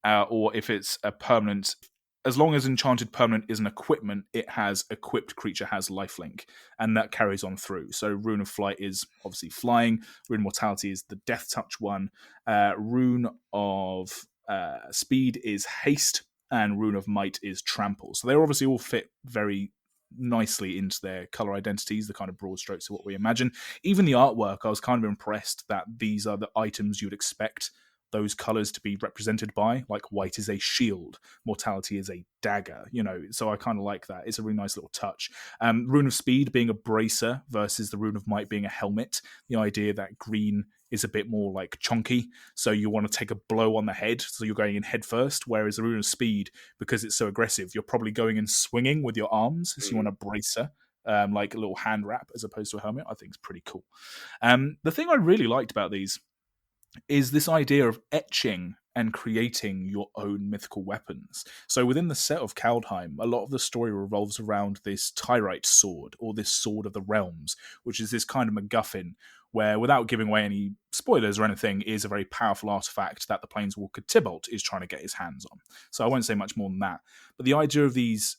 or if it's a permanent. As long as enchanted permanent is an equipment, it has equipped creature has lifelink, and that carries on through. So Rune of Flight is obviously flying. Rune of Mortality is the death touch one. Rune of Speed is haste, and Rune of Might is trample. So they obviously all fit very nicely into their color identities, the kind of broad strokes of what we imagine. Even the artwork, I was kind of impressed that these are the items you would expect those colors to be represented by. Like white is a shield, mortality is a dagger, so I kind of like that. It's a really nice little touch. Rune of Speed being a bracer versus the Rune of Might being a helmet. The idea that green is a bit more like chunky, so you want to take a blow on the head, so you're going in head first, whereas the Rune of Speed, because it's so aggressive, you're probably going in swinging with your arms, so you want a bracer, like a little hand wrap as opposed to a helmet. I think it's pretty cool. The thing I really liked about these is this idea of etching and creating your own mythical weapons. So within the set of Kaldheim, a lot of the story revolves around this Tyrite sword, or this Sword of the Realms, which is this kind of MacGuffin where, without giving away any spoilers or anything, is a very powerful artifact that the Planeswalker Tybalt is trying to get his hands on. So I won't say much more than that. But the idea of these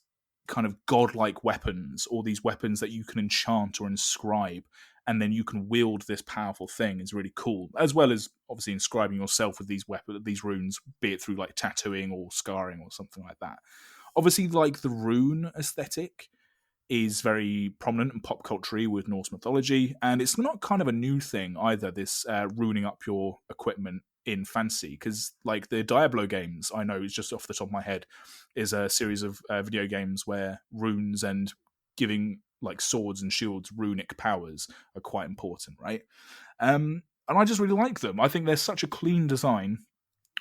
kind of godlike weapons, or these weapons that you can enchant or inscribe, and then you can wield this powerful thing, is really cool. As well as obviously inscribing yourself with these these runes, be it through like tattooing or scarring or something like that. Obviously, like the rune aesthetic is very prominent and pop culture with Norse mythology, and it's not kind of a new thing either, this ruining up your equipment in fantasy, because like the Diablo games, I know, is just off the top of my head, is a series of video games where runes and giving like swords and shields runic powers are quite important, right? And I just really like them. I think they're such a clean design.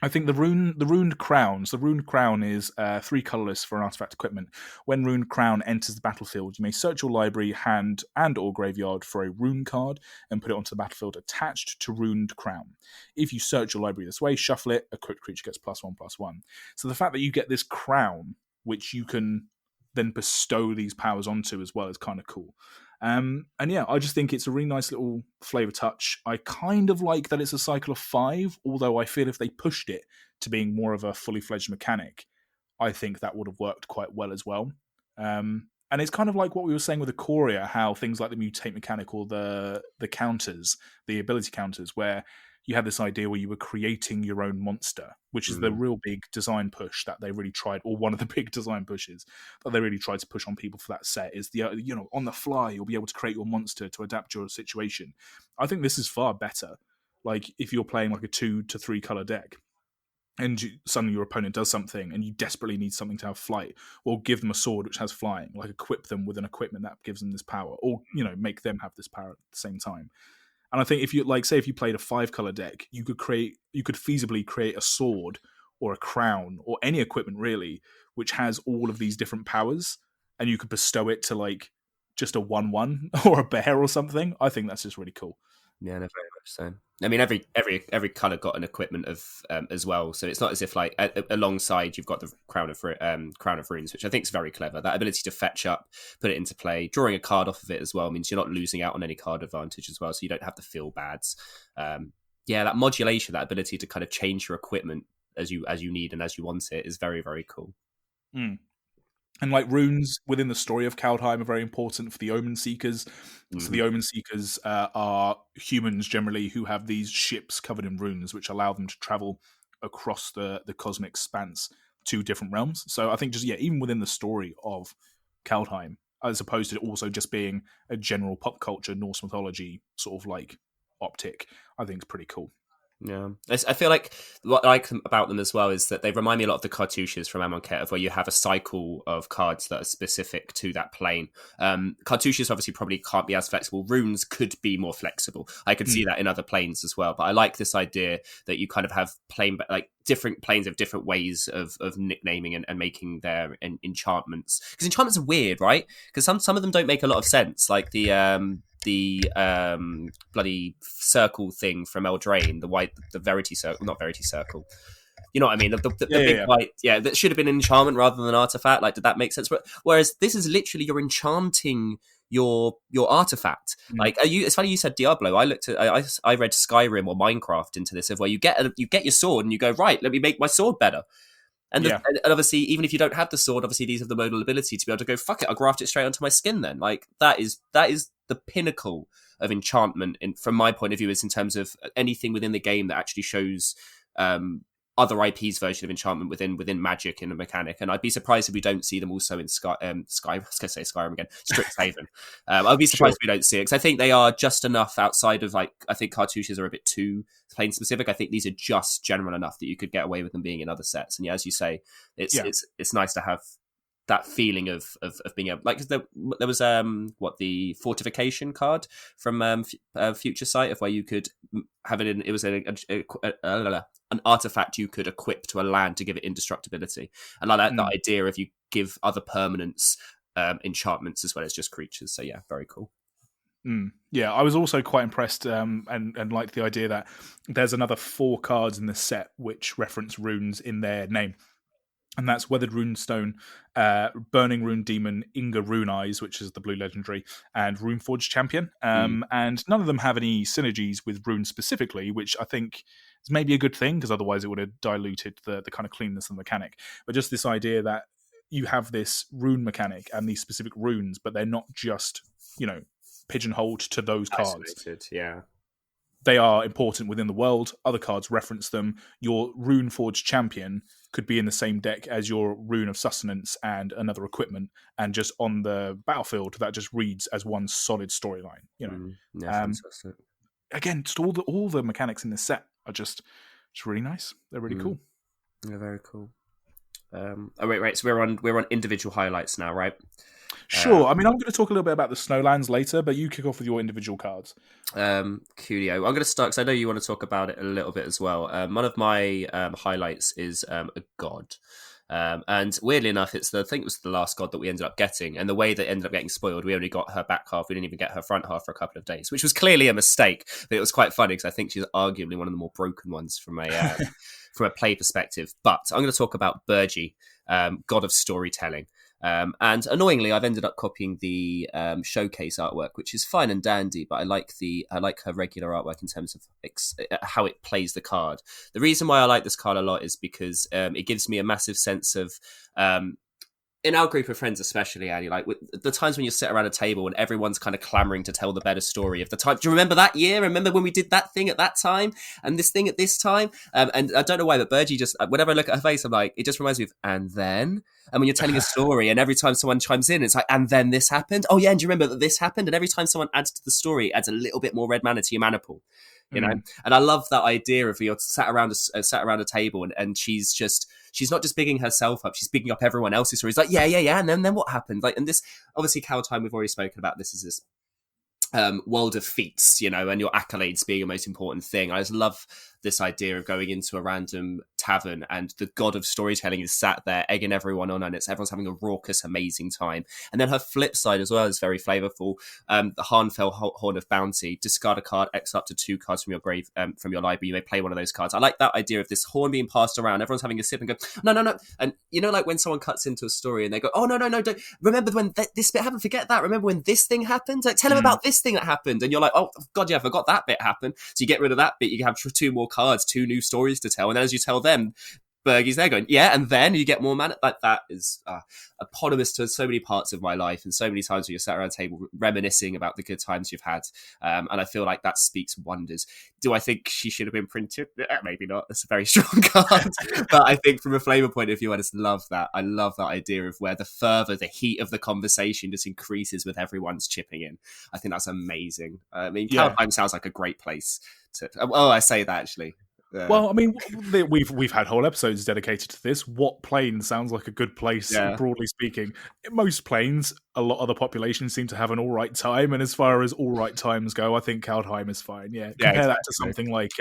I think the runed crowns. The runed crown is 3 colorless for an artifact equipment. When runed crown enters the battlefield, you may search your library, hand, and/or graveyard for a rune card and put it onto the battlefield attached to runed crown. If you search your library this way, shuffle it. Equipped creature gets +1/+1. So the fact that you get this crown, which you can then bestow these powers onto as well, is kind of cool. And yeah, I just think it's a really nice little flavor touch. I kind of like that it's a cycle of 5, although I feel if they pushed it to being more of a fully fledged mechanic, I think that would have worked quite well as well. And it's kind of like what we were saying with Ikoria, how things like the mutate mechanic or the counters, the ability counters, where you had this idea where you were creating your own monster, which is the real big design push that they really tried, or one of the big design pushes that they really tried to push on people for that set is the on the fly you'll be able to create your monster to adapt your situation. I think this is far better. Like if you're playing like a 2 to 3 color deck, and suddenly your opponent does something and you desperately need something to have flight, or give them a sword which has flying, like equip them with an equipment that gives them this power, or make them have this power at the same time. And I think if you say if you played a 5 color deck, you could feasibly create a sword or a crown or any equipment really, which has all of these different powers, and you could bestow it to like just a 1/1 or a bear or something. I think that's just really cool. Yeah, no, very much so. I mean, every color got an equipment of as well, so it's not as if like alongside you've got the crown of runes, which I think is very clever. That ability to fetch up, put it into play, drawing a card off of it as well means you're not losing out on any card advantage as well, so you don't have to feel bads. Yeah, that modulation, that ability to kind of change your equipment as you need and as you want it is very, very cool. Mm. And like runes within the story of Kaldheim are very important for the Omen Seekers. So the Omen Seekers are humans generally who have these ships covered in runes, which allow them to travel across the cosmic expanse to different realms. So I think even within the story of Kaldheim, as opposed to also just being a general pop culture Norse mythology sort of like optic, I think it's pretty cool. Yeah, I feel like what I like about them as well is that they remind me a lot of the cartouches from Amonkhet, where you have a cycle of cards that are specific to that plane. Cartouches obviously probably can't be as flexible. Runes could be more flexible. I could see that in other planes as well. But I like this idea that you kind of have different planes of different ways of nicknaming and making their enchantments. Because enchantments are weird, right? Because some of them don't make a lot of sense, like the bloody circle thing from Eldraine, the Verity Circle, not Verity Circle. You know what I mean? The big white, that should have been an enchantment rather than an artifact. Like, did that make sense? But whereas this is literally you're enchanting your artifact. Like, it's funny you said Diablo. I looked at, I read Skyrim or Minecraft into this, of where you get your sword and you go, right, let me make my sword better. And obviously, even if you don't have the sword, obviously these have the modal ability to be able to go, fuck it, I'll graft it straight onto my skin then. Like, that is the pinnacle of enchantment, from my point of view, is in terms of anything within the game that actually shows other IP's version of enchantment within Magic in a mechanic. And I'd be surprised if we don't see them also in I was going to say Skyrim again, Strixhaven. I'd be surprised if we don't see it, because I think they are just enough outside of, like, I think cartouches are a bit too plane specific. I think these are just general enough that you could get away with them being in other sets. And yeah, as you say, it's nice to have that feeling of being able, like, there was the fortification card from Future Sight, of where you could have it in, it was an artifact you could equip to a land to give it indestructibility, and I like that idea of you give other permanents enchantments as well as just creatures. So yeah, very cool. Yeah, I was also quite impressed and liked the idea that there's another 4 cards in this set which reference runes in their name. And that's Weathered Runestone, Burning Rune Demon, Inga Rune Eyes, which is the blue legendary, and Runeforged Champion. And none of them have any synergies with Rune specifically, which I think is maybe a good thing, because otherwise it would have diluted the kind of cleanness of the mechanic. But just this idea that you have this rune mechanic and these specific runes, but they're not just, pigeonholed to those cards. Isolated, yeah. They are important within the world. Other cards reference them. Your Runeforged Champion could be in the same deck as your Rune of Sustenance and another equipment, and just on the battlefield, that just reads as one solid storyline. Fantastic. Again, just all the mechanics in this set are just really nice. They're really cool. Yeah, very cool. Wait. So we're on individual highlights now, right? Sure. I mean, I'm going to talk a little bit about the Snowlands later, but you kick off with your individual cards. Coolio. I'm going to start because I know you want to talk about it a little bit as well. One of my highlights is a god. And weirdly enough, I think it was the last god that we ended up getting. And the way that ended up getting spoiled, we only got her back half. We didn't even get her front half for a couple of days, which was clearly a mistake. But it was quite funny because I think she's arguably one of the more broken ones from a play perspective. But I'm going to talk about Burgi, god of storytelling. And annoyingly, I've ended up copying the showcase artwork, which is fine and dandy, but I like her regular artwork in terms of how it plays the card. The reason why I like this card a lot is because it gives me a massive sense of in our group of friends, especially, Annie, like the times when you sit around a table and everyone's kind of clamoring to tell the better story of the time. Do you remember that year? Remember when we did that thing at that time and this thing at this time? And I don't know why, but Burgi just, whenever I look at her face, I'm like, it just reminds me of, and then? And when you're telling a story and every time someone chimes in, it's like, and then this happened? Oh yeah, and do you remember that this happened? And every time someone adds to the story, it adds a little bit more red mana to your mana pool. You know, and I love that idea of you're sat around a table and she's not just bigging herself up, she's bigging up everyone else's stories. Like, yeah, and then what happened? Like, and this obviously Kaldheim, we've already spoken about this is this world of feats, you know, and your accolades being a most important thing. I just love this idea of going into a random tavern and the god of storytelling is sat there egging everyone on and everyone's having a raucous, amazing time. And then her flip side as well is very flavorful. The Harnfell Horn of Bounty, discard a card, X up to 2 cards from your grave, from your library. You may play one of those cards. I like that idea of this horn being passed around. Everyone's having a sip and go, no. And you know, like when someone cuts into a story and they go, oh, no, don't remember when this bit happened, forget that. Remember when this thing happened? Like, tell them about this thing that happened. And you're like, oh, God, yeah, I forgot that bit happened. So you get rid of that bit. You have 2 more cards, 2 new stories to tell. And then as you tell them, Bergie's there going, yeah, and then you get more mana. Like that is eponymous to so many parts of my life and so many times when you're sat around a table reminiscing about the good times you've had. And I feel like that speaks wonders. Do I think she should have been printed? Maybe not. That's a very strong card. But I think from a flavor point of view, I just love that. I love that idea of where the heat of the conversation just increases with everyone's chipping in. I think that's amazing. I mean, Kaldheim sounds like a great place to... Oh, I say that actually. Yeah. Well, I mean, we've had whole episodes dedicated to this. What plane sounds like a good place, broadly speaking? Most planes, a lot of the population seem to have an all right time, and as far as all right times go, I think Kaldheim is fine. Yeah, compare that to something like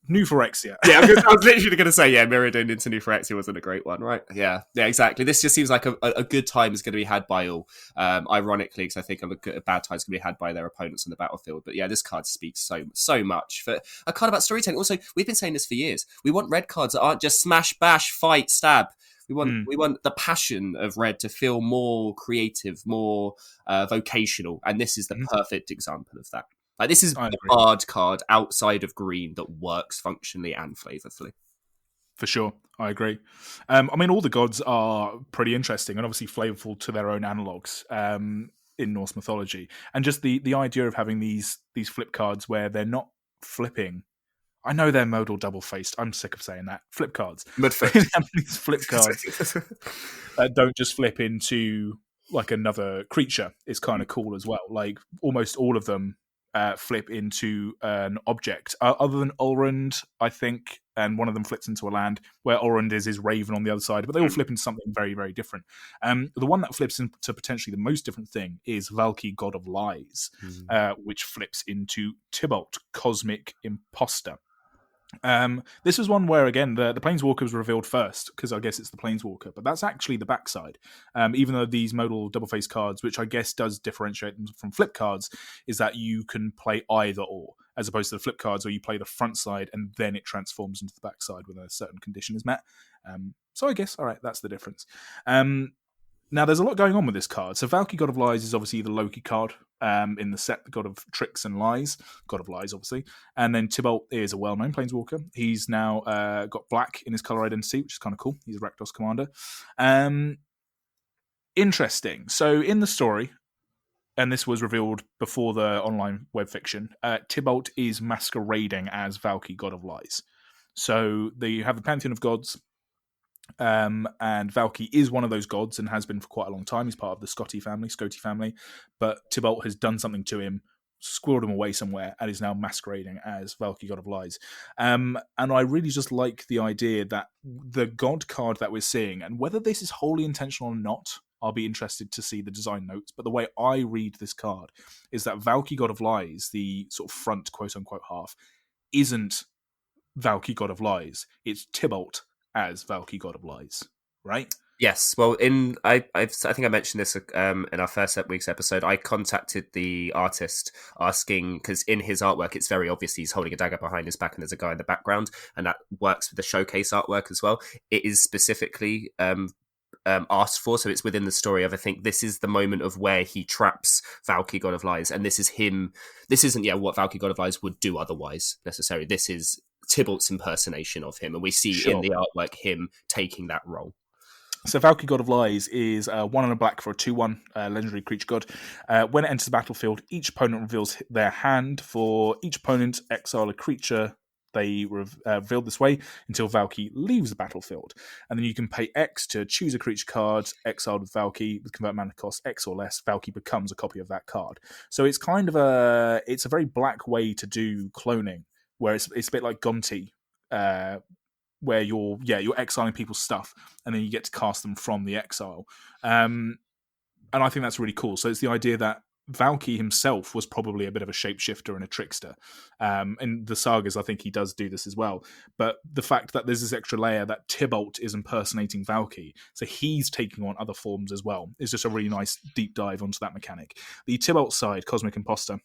New Phyrexia. Yeah, I was literally going to say, Mirrodin into New Phyrexia wasn't a great one, right? Yeah, exactly. This just seems like a good time is going to be had by all. Ironically, because I think a bad time is going to be had by their opponents on the battlefield. But yeah, this card speaks so much for a card about storytelling. Also, we've been saying this for years. We want red cards that aren't just smash, bash, fight, stab. We want the passion of red to feel more creative, more vocational, and this is the perfect example of that. Like, this is a hard card outside of green that works functionally and flavorfully. For sure, I agree. I mean, all the gods are pretty interesting and obviously flavorful to their own analogues in Norse mythology. And just the idea of having these flip cards where they're not flipping. I know they're modal double-faced. I'm sick of saying that. Flip cards. These flip cards that don't just flip into like another creature is kind of cool as well. Like almost all of them flip into an object, other than Ulrund, I think, and one of them flips into a land, where Ulrund is Raven on the other side, but they all flip into something very, very different. The one that flips into potentially the most different thing is Valky, God of Lies, which flips into Tybalt, Cosmic Imposter. This was one where, again, the Planeswalker was revealed first, because I guess it's the Planeswalker, but that's actually the backside. Even though these modal double-faced cards, which I guess does differentiate them from flip cards, is that you can play either or, as opposed to the flip cards where you play the front side and then it transforms into the backside when a certain condition is met. So I guess, all right, that's the difference. Now, there's a lot going on with this card. So Valky, God of Lies is obviously the Loki card in the set, the God of Tricks and Lies. God of Lies, obviously. And then Tybalt is a well-known Planeswalker. He's now got black in his color identity, which is kind of cool. He's a Rakdos commander. Interesting. So in the story, and this was revealed before the online web fiction, Tybalt is masquerading as Valky, God of Lies. So you have the Pantheon of Gods, and Valky is one of those gods and has been for quite a long time. He's part of the Scotty family, but Tybalt has done something to him, squirreled him away somewhere, and is now masquerading as Valky, God of Lies. And I really just like the idea that the god card that we're seeing, and whether this is wholly intentional or not, I'll be interested to see the design notes. But the way I read this card is that Valky, God of Lies, the sort of front quote unquote half, isn't Valky, God of Lies. It's Tybalt as Valky, God of Lies, right? Yes, well, I think I mentioned this in our first week's episode. I contacted the artist asking, because in his artwork it's very obvious he's holding a dagger behind his back and there's a guy in the background, and that works with the showcase artwork as well. It is specifically asked for, so it's within the story of, I think this is the moment of where he traps Valky, God of Lies, and this is him. This isn't what Valky, God of Lies would do otherwise necessarily. This is Tybalt's impersonation of him, and we see in the artwork him taking that role. So Valky, God of Lies is 1 and a black for a 2/1 legendary creature god. When it enters the battlefield, each opponent reveals their hand. For each opponent, exile a creature they revealed this way until Valky leaves the battlefield. And then you can pay X to choose a creature card exiled with Valky with convert mana cost X or less. Valky becomes a copy of that card. So it's kind of a very black way to do cloning, where it's a bit like Gonti, where you're exiling people's stuff and then you get to cast them from the exile. And I think that's really cool. So it's the idea that Valky himself was probably a bit of a shapeshifter and a trickster. In the sagas, I think he does do this as well. But the fact that there's this extra layer that Tybalt is impersonating Valky, so he's taking on other forms as well, is just a really nice deep dive onto that mechanic. The Tybalt side, Cosmic Imposter,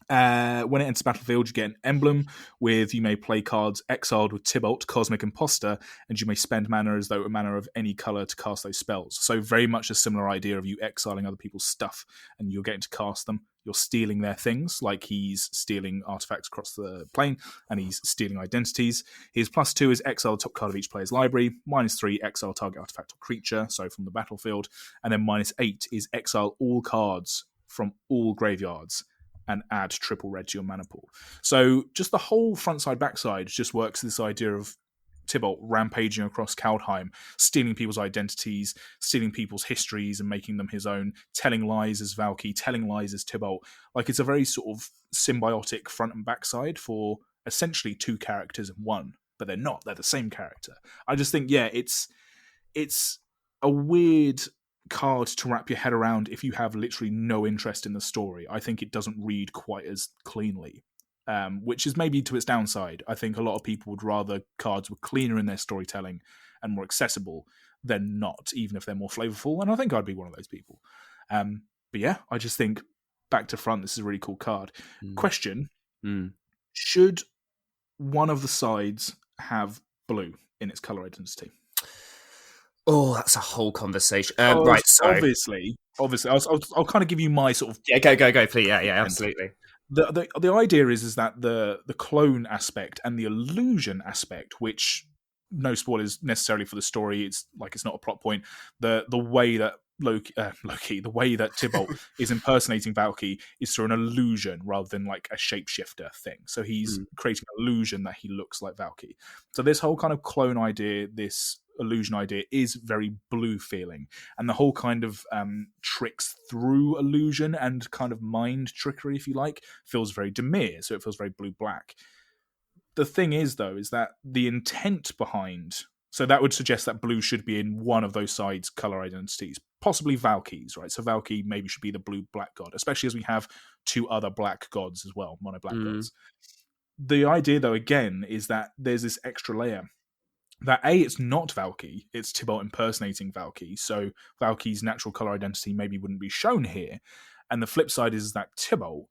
when it enters battlefield, you get an emblem with you may play cards exiled with Tybalt, Cosmic Imposter, and you may spend mana as though a mana of any color to cast those spells. So very much a similar idea of you exiling other people's stuff and you're getting to cast them. You're stealing their things, like he's stealing artifacts across the plane and he's stealing identities. His +2 is exile the top card of each player's library, -3 exile target artifact or creature, so from the battlefield, and then -8 is exile all cards from all graveyards and add triple red to your mana pool. So just the whole front side, back side just works this idea of Tybalt rampaging across Kaldheim, stealing people's identities, stealing people's histories and making them his own, telling lies as Valky, telling lies as Tybalt. Like, it's a very sort of symbiotic front and back side for essentially two characters in one, but they're not. They're the same character. I just think, it's a weird card to wrap your head around if you have literally no interest in the story. I think it doesn't read quite as cleanly, which is maybe to its downside. I think a lot of people would rather cards were cleaner in their storytelling and more accessible than not, even if they're more flavorful, and I think I'd be one of those people. But yeah, I just think back to front, this is a really cool card. Question, should one of the sides have blue in its color identity? Oh, that's a whole conversation. Right, so obviously, I'll kind of give you my sort of go, please. Yeah, absolutely. The idea is that the clone aspect and the illusion aspect, which no spoilers necessarily for the story, it's not a plot point. The way that the way that Tybalt is impersonating Valky is through an illusion rather than like a shapeshifter thing. So he's creating an illusion that he looks like Valky. So this whole kind of clone idea, this illusion idea, is very blue feeling, and the whole kind of tricks through illusion and kind of mind trickery, if you like, feels very Demir, so it feels very blue-black. The thing is, though, is that the intent behind, so that would suggest that blue should be in one of those sides' color identities, possibly Valky's, right? So Valky maybe should be the blue-black god, especially as we have two other black gods as well, mono-black gods. The idea, though, again, is that there's this extra layer that it's not Valky, it's Tybalt impersonating Valky, so Valky's natural color identity maybe wouldn't be shown here. And the flip side is that Tybalt,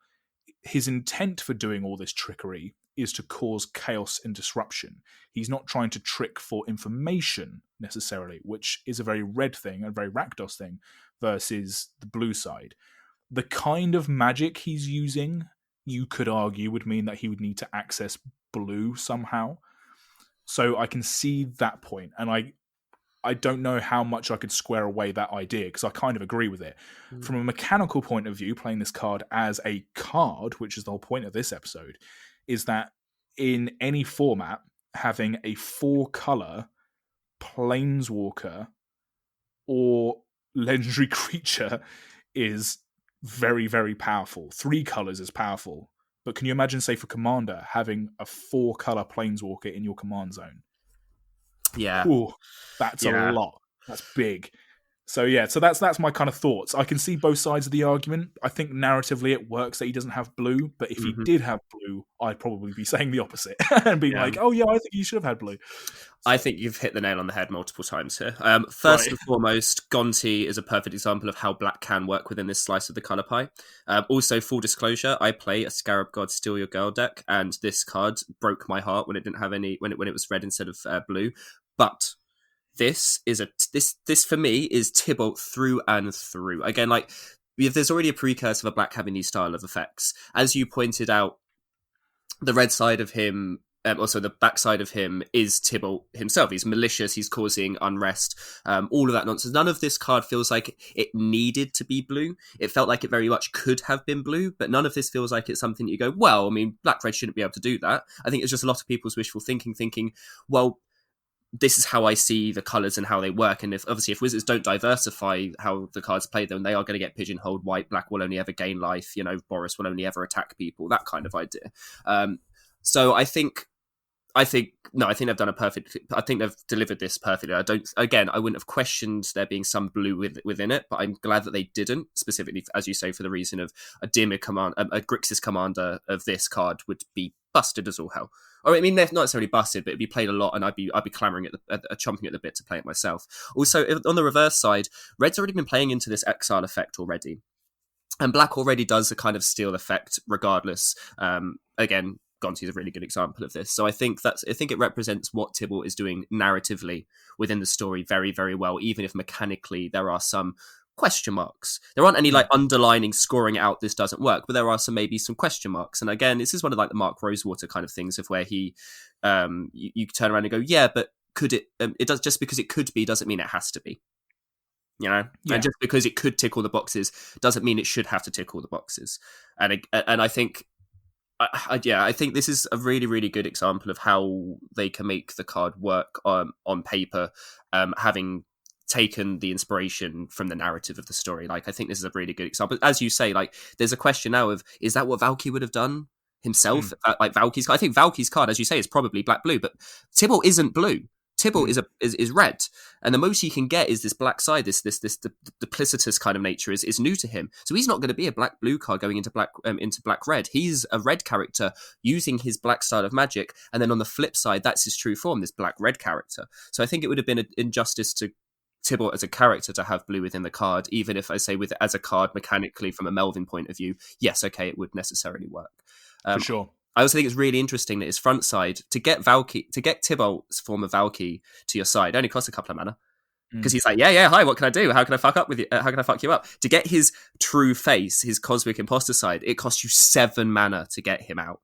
his intent for doing all this trickery is to cause chaos and disruption. He's not trying to trick for information necessarily, which is a very red thing, a very Rakdos thing, versus the blue side. The kind of magic he's using, you could argue, would mean that he would need to access blue somehow. So I can see that point, and I don't know how much I could square away that idea, because I kind of agree with it. From a mechanical point of view, playing this card as a card, which is the whole point of this episode, is that in any format, having a 4-color planeswalker or legendary creature is very, very powerful. 3 colors is powerful. But can you imagine, say, for Commander, having a 4-color planeswalker in your command zone? Yeah. Ooh, that's a lot. That's big. So yeah, so that's my kind of thoughts. I can see both sides of the argument. I think narratively it works that he doesn't have blue, but if he Hmm. did have blue, I'd probably be saying the opposite and being Yeah. like, "Oh yeah, I think he should have had blue." I So, think you've hit the nail on the head multiple times here. First right. and foremost, Gonti is a perfect example of how black can work within this slice of the colour pie. Also, full disclosure, I play a Scarab God Steal Your Girl deck, and this card broke my heart when it didn't have any when it was red instead of blue. But this for me is Tybalt through and through. Again, like there's already a precursor of a black having these style of effects, as you pointed out. The red side of him, also the back side of him, is Tybalt himself. He's malicious. He's causing unrest. All of that nonsense. None of this card feels like it needed to be blue. It felt like it very much could have been blue, but none of this feels like it's something that you go, well, I mean, black red shouldn't be able to do that. I think it's just a lot of people's wishful thinking, well, this is how I see the colours and how they work. And if Wizards don't diversify how the cards play, then they are going to get pigeonholed. White, black will only ever gain life. Boris will only ever attack people. That kind of idea. So I think they've done a perfect. I think they've delivered this perfectly. I wouldn't have questioned there being some blue within it, but I'm glad that they didn't. Specifically, as you say, for the reason of a Grixis commander of this card would be busted as all hell. Or I mean, they're not necessarily busted, but it'd be played a lot, and I'd be clamoring chomping at the bit to play it myself. Also, on the reverse side, Red's already been playing into this exile effect already, and Black already does a kind of steal effect regardless. Again, Gonti is a really good example of this. So I think it represents what Tybalt is doing narratively within the story very, very well, even if mechanically there are some question marks. There aren't any like underlining scoring out this doesn't work, but there are maybe some question marks. And again, this is one of like the Mark Rosewater kind of things of where he you turn around and go, yeah, but could it does, just because it could be doesn't mean it has to be. And just because it could tick all the boxes doesn't mean it should have to tick all the boxes. And I think I think this is a really, really good example of how they can make the card work on paper, having taken the inspiration from the narrative of the story. Like, I think this is a really good example. As you say, like, there's a question now of, is that what Valky would have done himself? Like Valky's, I think Valky's card, as you say, is probably black-blue, but Tybalt isn't blue. Tybalt is red, and the most he can get is this black side. This duplicitous kind of nature is new to him. So he's not going to be a black blue card going into black red. He's a red character using his black style of magic, and then on the flip side, that's his true form, this black red character. So I think it would have been an injustice to Tybalt as a character to have blue within the card, even if I say as a card mechanically from a Melvin point of view, yes, okay, it would necessarily work. For sure. I also think it's really interesting that his front side, to get Tybalt's form of Valky to your side, only costs a couple of mana. Because he's like, yeah, hi, what can I do? How can I fuck up with you? How can I fuck you up? To get his true face, his cosmic imposter side, it costs you 7 mana to get him out.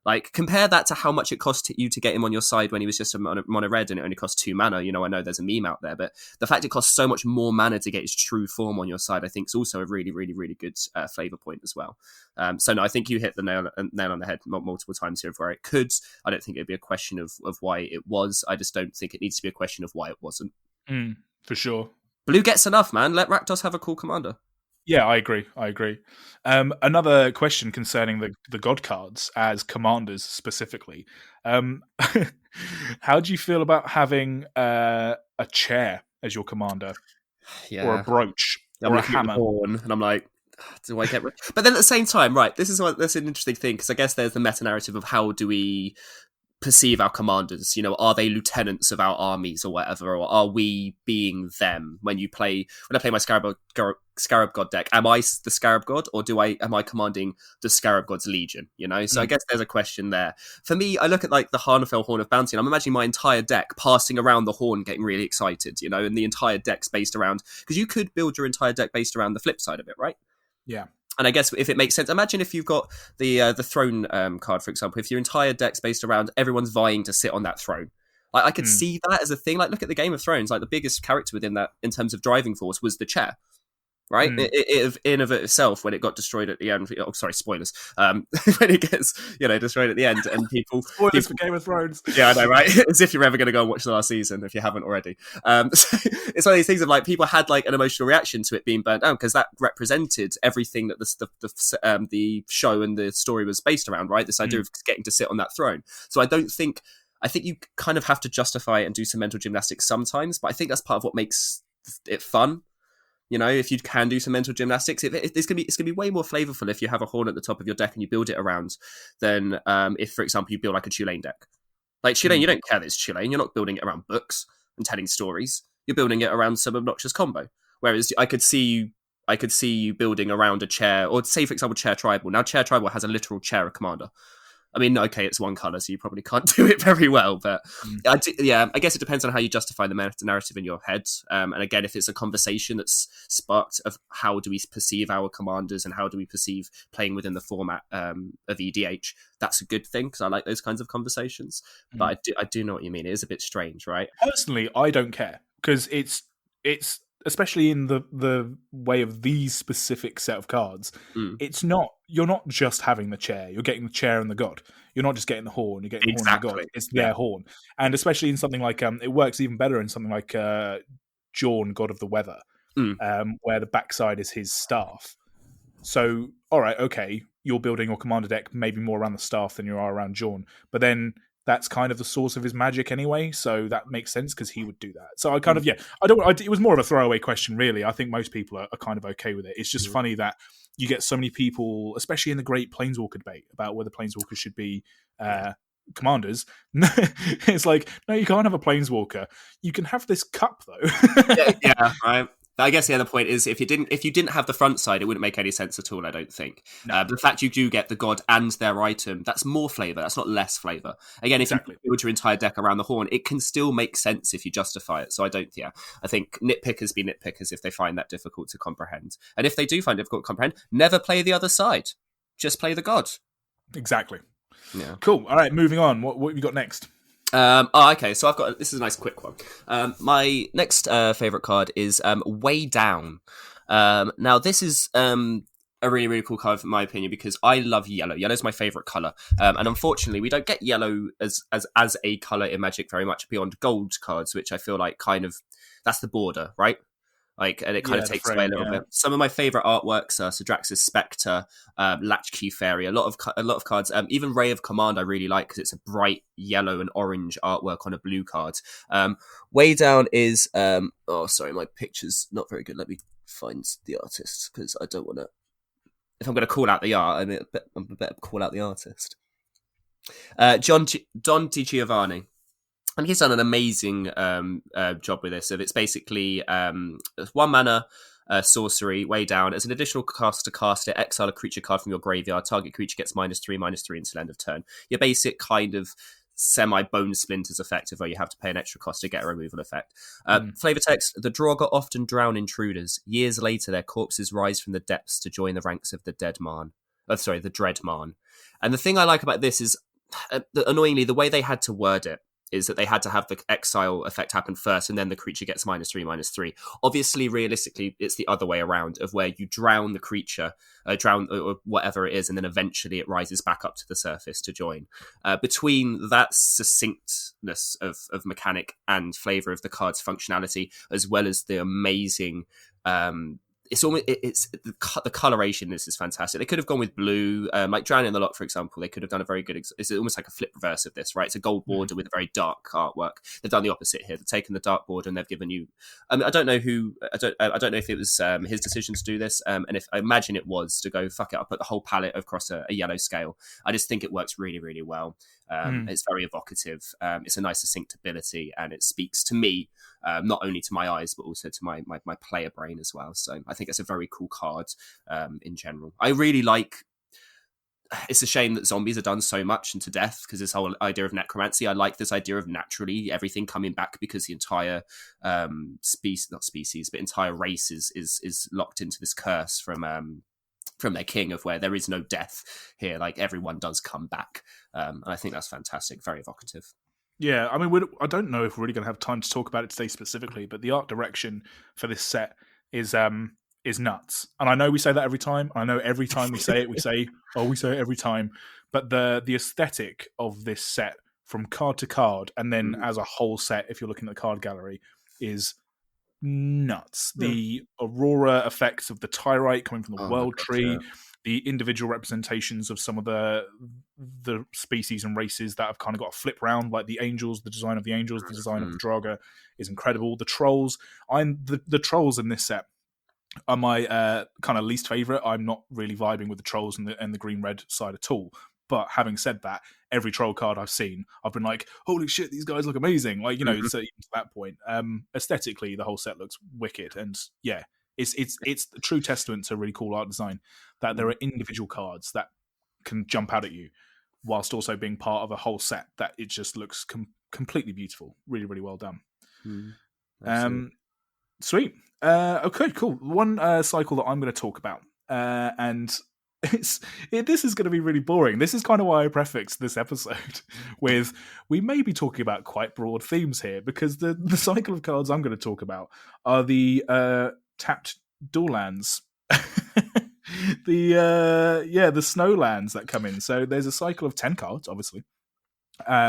Like, compare that to how much it cost you to get him on your side when he was just a mono red and it only cost 2 mana. I know there's a meme out there, but the fact it costs so much more mana to get his true form on your side, I think is also a really, really, really good flavor point as well. So no, I think you hit the nail on the head multiple times here of where it could. I don't think it'd be a question of why it was. I just don't think it needs to be a question of why it wasn't. For sure. Blue gets enough, man. Let Rakdos have a cool commander. Yeah, I agree. Another question concerning the god cards as commanders specifically. How do you feel about having a chair as your commander, or a brooch, or a hammer? Horn, and I'm like, do I get rid? But then at the same time, right? That's an interesting thing, because I guess there's the meta narrative of how do we perceive our commanders? Are they lieutenants of our armies or whatever, or are we being them? When I play my Scarab God deck, am I the Scarab God, or am I commanding the Scarab God's Legion? So I guess there's a question there. For me, I look at like the Harnafel Horn of Bounty, and I'm imagining my entire deck passing around the horn, getting really excited, and the entire deck's based around, because you could build your entire deck based around the flip side of it, right? Yeah. And I guess if it makes sense, imagine if you've got the throne card, for example, if your entire deck's based around everyone's vying to sit on that throne. Like, I could see that as a thing. Like, look at the Game of Thrones. Like, the biggest character within that, in terms of driving force, was the chair. Right? It in of itself, when it got destroyed at the end. Oh, sorry, spoilers. When it gets destroyed at the end, and people spoilers for Game of Thrones. Yeah, I know, right? As if you're ever going to go and watch the last season if you haven't already. So it's one of these things of like, people had like an emotional reaction to it being burnt down, because that represented everything that the show and the story was based around. Right? This idea of getting to sit on that throne. So I think you kind of have to justify it and do some mental gymnastics sometimes, but I think that's part of what makes it fun. You know, if you can do some mental gymnastics, it's gonna be way more flavorful if you have a horn at the top of your deck and you build it around than if, for example, you build like a Tulane deck. Like Tulane, you don't care that it's Tulane. You're not building it around books and telling stories. You're building it around some obnoxious combo. Whereas I could see you building around a chair, or say for example, Chair Tribal. Now, Chair Tribal has a literal chair of commander. I mean, okay, it's one color, so you probably can't do it very well. But I guess it depends on how you justify the narrative in your head. And again, if it's a conversation that's sparked of how do we perceive our commanders and how do we perceive playing within the format of EDH, that's a good thing because I like those kinds of conversations. But I do know what you mean. It is a bit strange, right? Personally, I don't care because it's especially in the way of these specific set of cards. It's not, you're not just having the chair, you're getting the chair and the god. You're not just getting the horn, you're getting the horn and the god. It's their horn. And especially in something like it works even better in something like Jorn, God of the Weather, where the backside is his staff. So all right, okay, you're building your commander deck maybe more around the staff than you are around Jorn, but then that's kind of the source of his magic anyway, so that makes sense because he would do that. So I kind of, it was more of a throwaway question, really. I think most people are kind of okay with it. It's just funny that you get so many people, especially in the great Planeswalker debate, about whether Planeswalkers should be commanders. It's like, no, you can't have a Planeswalker. You can have this cup, though. Right. I guess the other point is if you didn't have the front side, it wouldn't make any sense at all. I don't think. No. The fact you do get the god and their item, that's more flavor. That's not less flavor. Again, if you build your entire deck around the horn, it can still make sense if you justify it. So I don't. Yeah, I think nitpickers be nitpickers if they find that difficult to comprehend, and if they do find it difficult to comprehend, never play the other side. Just play the god. Exactly. Yeah. Cool. All right, moving on. What have you got next? Okay, so this is a nice quick one. My next favorite card is Way Down. Now this is a really, really cool card in my opinion because I love yellow. Yellow is my favorite color, and unfortunately, we don't get yellow as a color in Magic very much beyond gold cards, which I feel like kind of that's the border, right? Like, and it kind of takes away a little bit. Some of my favorite artworks are Sidrax's Spectre, Latchkey Fairy, a lot of cards. Even Ray of Command I really like because it's a bright yellow and orange artwork on a blue card. Way Down is sorry, my picture's not very good. Let me find the artist because I don't want to. If I'm going to call out the art, I better call out the artist. Don DiGiovanni. And he's done an amazing job with this. So it's basically 1 mana sorcery, Way Down. As an additional cost to cast it, exile a creature card from your graveyard. Target creature gets -3/-3 until end of turn. Your basic kind of semi-bone splinters effective where you have to pay an extra cost to get a removal effect. Flavor text, the Draugr often drown intruders. Years later, their corpses rise from the depths to join the ranks of the Dreadman. And the thing I like about this is, annoyingly, the way they had to word it is that they had to have the exile effect happen first and then the creature gets -3/-3. Obviously, realistically, it's the other way around of where you drown the creature, drown or whatever it is, and then eventually it rises back up to the surface to join. Between that succinctness of mechanic and flavor of the card's functionality, as well as the amazing it's the coloration. This is fantastic. They could have gone with blue, like Drown in the Lot, for example. They could have done a very good. It's almost like a flip reverse of this, right? It's a gold border with a very dark artwork. They've done the opposite here. They've taken the dark border and they've given you. I don't know who. I don't know if it was his decision to do this, and if I imagine it was to go fuck it. I'll put the whole palette across a yellow scale. I just think it works really, really well. It's very evocative. It's a nice succinct ability, and it speaks to me, not only to my eyes but also to my player brain as well. So I think it's a very cool card in general. I really like. It's a shame that zombies are done so much and to death because this whole idea of necromancy. I like this idea of naturally everything coming back because the entire entire race is locked into this curse from their king of where there is no death here. Like everyone does come back, and I think that's fantastic. Very evocative. Yeah, I mean, I don't know if we're really going to have time to talk about it today specifically, but the art direction for this set is nuts. And I know we say that every time. I know every time we say it, we say it every time. But the aesthetic of this set, from card to card, and then as a whole set, if you're looking at the card gallery, is nuts. Yeah. The aurora effects of the Tyrite coming from the World Tree, the individual representations of some of the species and races that have kind of got a flip round, like the angels, the design of the angels, the design of the Draugr is incredible. The trolls, the trolls in this set are my kind of least favorite. I'm not really vibing with the trolls and the green red side at all. But having said that, every troll card I've seen, I've been like, "Holy shit, these guys look amazing!" Like, Mhm. so even to that point, aesthetically, the whole set looks wicked, and yeah, it's a true testament to really cool art design that there are individual cards that can jump out at you, whilst also being part of a whole set that it just looks completely beautiful. Really, really well done. Mhm. Absolutely. Um, Sweet. Okay, cool. One cycle that I'm going to talk about, and this is going to be really boring. This is kind of why I prefixed this episode with we may be talking about quite broad themes here, because the cycle of cards I'm going to talk about are the tapped dual lands. The snow lands that come in. So there's a cycle of 10 cards, obviously,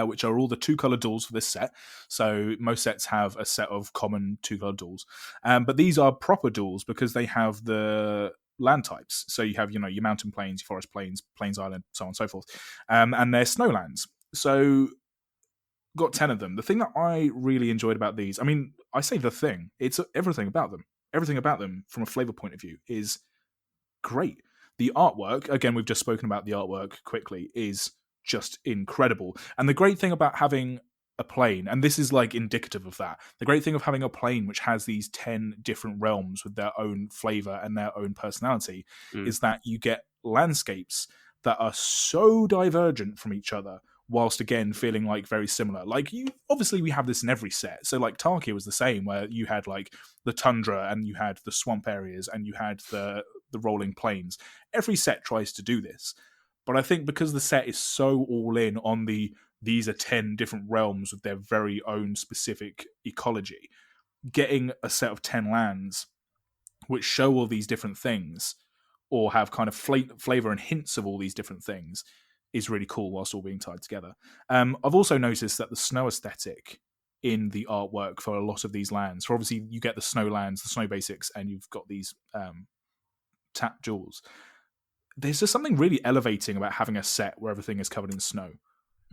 which are all the two-color duels for this set. So most sets have a set of common two-color duels, but these are proper duels because they have the land types. So you have, your mountain plains, your forest plains, plains island, so on and so forth, and they're snowlands. So got 10 of them. The thing that I really enjoyed about these, I mean, I say the thing, it's everything about them. Everything about them from a flavor point of view is great. The artwork, again, we've just spoken about the artwork quickly, is just incredible. And the great thing about having a plane, and this is like indicative of that, the great thing of having a plane which has these 10 different realms with their own flavor and their own personality Mm. is that you get landscapes that are so divergent from each other, whilst again feeling like very similar. Like, obviously we have this in every set. So like Tarkia was the same, where you had like the tundra and you had the swamp areas and you had the rolling plains. Every set tries to do this, but I think because the set is so all in on these are 10 different realms with their very own specific ecology, getting a set of 10 lands which show all these different things or have kind of flavor and hints of all these different things is really cool whilst all being tied together. I've also noticed that the snow aesthetic in the artwork for a lot of these lands, so obviously you get the snow lands, the snow basics, and you've got these tap jewels. There's just something really elevating about having a set where everything is covered in snow,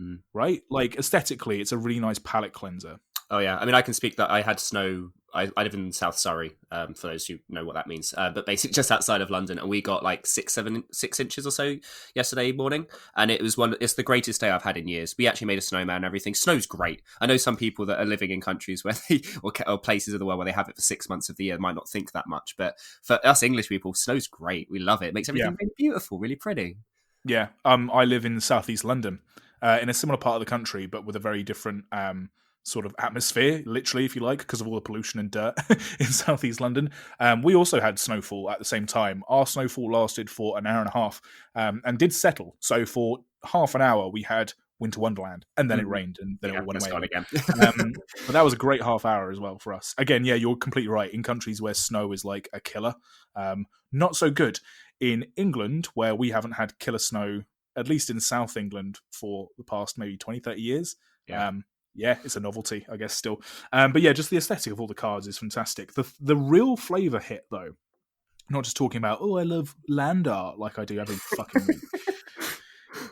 Mm. right? Like aesthetically, it's a really nice palette cleanser. Oh yeah, I mean, I can speak that I had snow. I live in South Surrey, for those who know what that means. But basically, just outside of London, and we got like 6 inches or so yesterday morning, and it was It's the greatest day I've had in years. We actually made a snowman and everything. Snow's great. I know some people that are living in countries where or places of the world where they have it for 6 months of the year might not think that much, but for us English people, snow's great. We love it. It makes Yeah, everything really beautiful, really pretty. yeah. I live in southeast London, in a similar part of the country, but with a very different sort of atmosphere, literally, if you like, because of all the pollution and dirt in southeast London. We also had snowfall at the same time. Our snowfall lasted for an hour and a half, and did settle. So for half an hour, we had Winter Wonderland, and then it Mhm. rained, and then it Yeah, all went it's away gone again. again. But that was a great half hour as well for us. Again, yeah, you're completely right. In countries where snow is like a killer, not so good. In England, where we haven't had killer snow, at least in South England, for the past maybe 20, 30 years. Yeah. Yeah, it's a novelty, I guess, still. But yeah, just the aesthetic of all the cards is fantastic. The real flavor hit, though, not just talking about, oh, I love land art like I do every fucking week.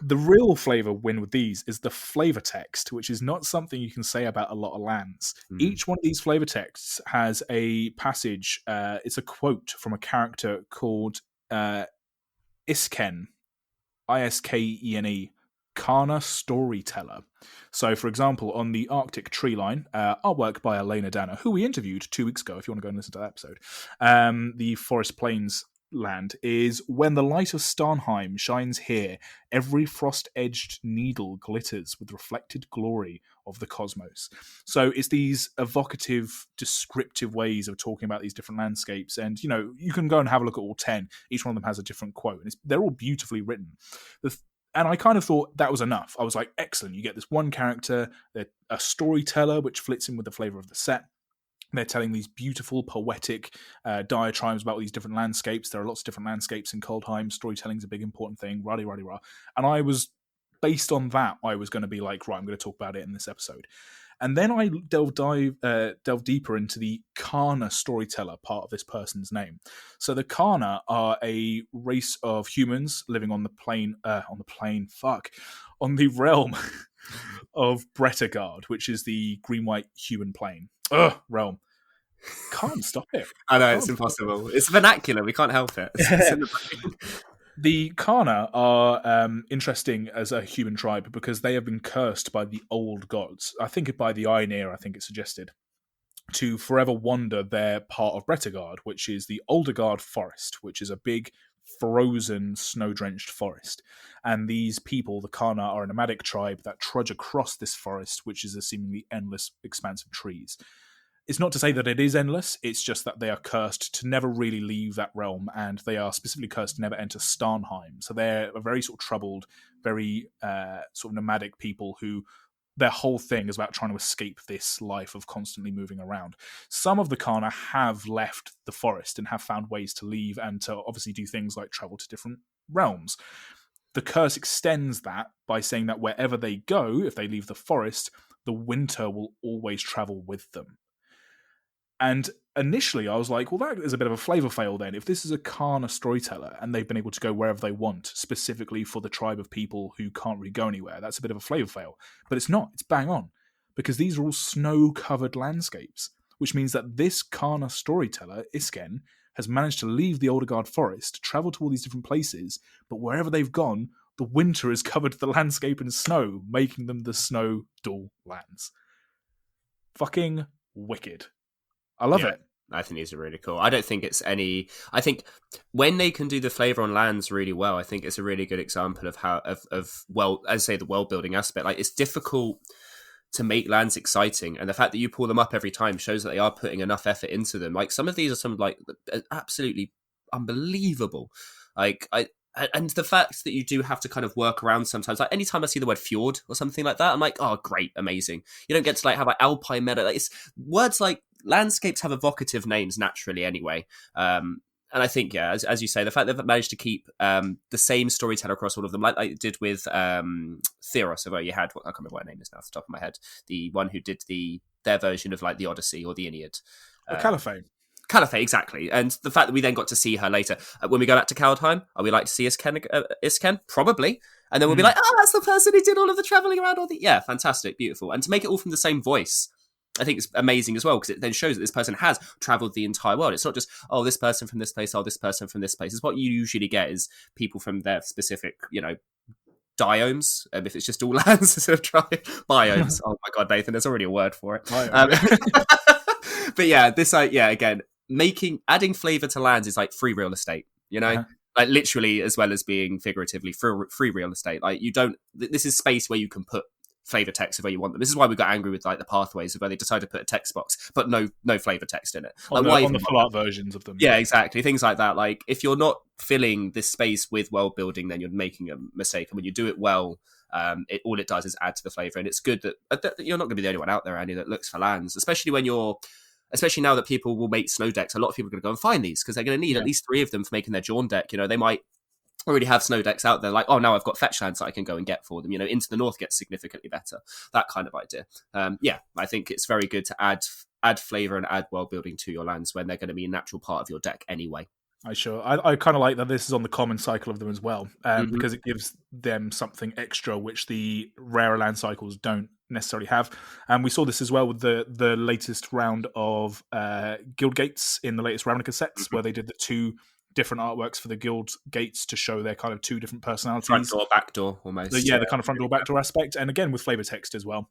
The real flavor win with these is the flavor text, which is not something you can say about a lot of lands. Mm. Each one of these flavor texts has a passage. It's a quote from a character called Isken, Iskene, Kana Storyteller. So, for example, on the Arctic Tree Line, artwork by Elena Danner, who we interviewed 2 weeks ago, if you want to go and listen to that episode, the Forest Plains land is when the light of Starnheim shines here, every frost-edged needle glitters with reflected glory of the cosmos. So it's these evocative, descriptive ways of talking about these different landscapes, and you can go and have a look at all 10. Each one of them has a different quote, and they're all beautifully written. And I kind of thought that was enough. I was like, excellent, you get this one character, a storyteller, which fits in with the flavor of the set. They're telling these beautiful, poetic diatribes about these different landscapes. There are lots of different landscapes in Kaldheim. Storytelling's a big, important thing. Rah, rah, rah. And I was, based on that, I was going to be like, right, I'm going to talk about it in this episode. And then I delve deeper into the Kana storyteller part of this person's name. So the Kana are a race of humans living on the realm of Bretagard, which is the green-white human plane. Realm. Can't stop it. I know, it's Can't stop it. impossible. It's vernacular. We can't help it. It's in the brain. The Kana are interesting as a human tribe because they have been cursed by the old gods. I think by the Aenir, I think it's suggested, to forever wander their part of Bretagard, which is the Oldegard forest, which is a big, frozen, snow-drenched forest. And these people, the Kana, are a nomadic tribe that trudge across this forest, which is a seemingly endless expanse of trees. It's not to say that it is endless, it's just that they are cursed to never really leave that realm, and they are specifically cursed to never enter Starnheim. So they're a very sort of troubled, very sort of nomadic people who their whole thing is about trying to escape this life of constantly moving around. Some of the Kana have left the forest and have found ways to leave and to obviously do things like travel to different realms. The curse extends that by saying that wherever they go, if they leave the forest, the winter will always travel with them. And initially I was like, well, that is a bit of a flavor fail then. If this is a Kana storyteller and they've been able to go wherever they want, specifically for the tribe of people who can't really go anywhere, that's a bit of a flavor fail. But it's not. It's bang on. Because these are all snow-covered landscapes, which means that this Kana storyteller, Isken, has managed to leave the Oldegard forest, travel to all these different places, but wherever they've gone, the winter has covered the landscape in snow, making them the Snow Dual Lands. Fucking wicked. I love it. I think these are really cool. I don't think it's any. I think when they can do the flavor on lands really well, I think it's a really good example of how well, as I say, the world building aspect. Like, it's difficult to make lands exciting, and the fact that you pull them up every time shows that they are putting enough effort into them. Like, some of these are some like absolutely unbelievable. And the fact that you do have to kind of work around sometimes, like anytime I see the word fjord or something like that, I'm like, oh, great, amazing. You don't get to like have like alpine meadow. Like, it's words like landscapes have evocative names naturally anyway. And I think, yeah, as you say, the fact that they've managed to keep the same storyteller across all of them, like I did with Theros, where you had, I can't remember what her name is now off the top of my head, the one who did their version of like the Odyssey or the Iliad. Caliphate. Caliphate, exactly. And the fact that we then got to see her later. When we go back to Kaldheim, are we like to see Isken? Probably. And then we'll be like, oh, that's the person who did all of the travelling around all the... Yeah, fantastic, beautiful. And to make it all from the same voice, I think it's amazing as well, because it then shows that this person has travelled the entire world. It's not just, oh, this person from this place, oh, this person from this place. It's what you usually get is people from their specific, diomes, if it's just all lands instead of biomes. Oh my God, Nathan, there's already a word for it. But yeah, this, again, adding flavor to lands is like free real estate, like literally as well as being figuratively free real estate. Like, this is space where you can put flavor text where you want them. This is why we got angry with like the pathways, where they decided to put a text box but no flavor text in it. On like, the full art versions of them. Yeah, exactly. Things like that. Like, if you're not filling this space with world building, then you're making a mistake. And when you do it well, all it does is add to the flavor. And it's good that you're not going to be the only one out there, Andy, that looks for lands, especially now that people will make snow decks. A lot of people are going to go and find these because they're going to need at least 3 of them for making their Jawn deck. They might already have snow decks out there, like, oh, now I've got fetch lands that I can go and get for them. Into the north gets significantly better. That kind of idea. I think it's very good to add flavor and add world building to your lands when they're going to be a natural part of your deck anyway. I kind of like that this is on the common cycle of them as well, because it gives them something extra which the rarer land cycles don't necessarily have. And we saw this as well with the latest round of Guild Gates in the latest Ravnica sets, where they did the 2 different artworks for the Guild Gates to show their kind of 2 different personalities. Front door, back door, almost. The kind of front door, back door aspect. And again, with flavor text as well.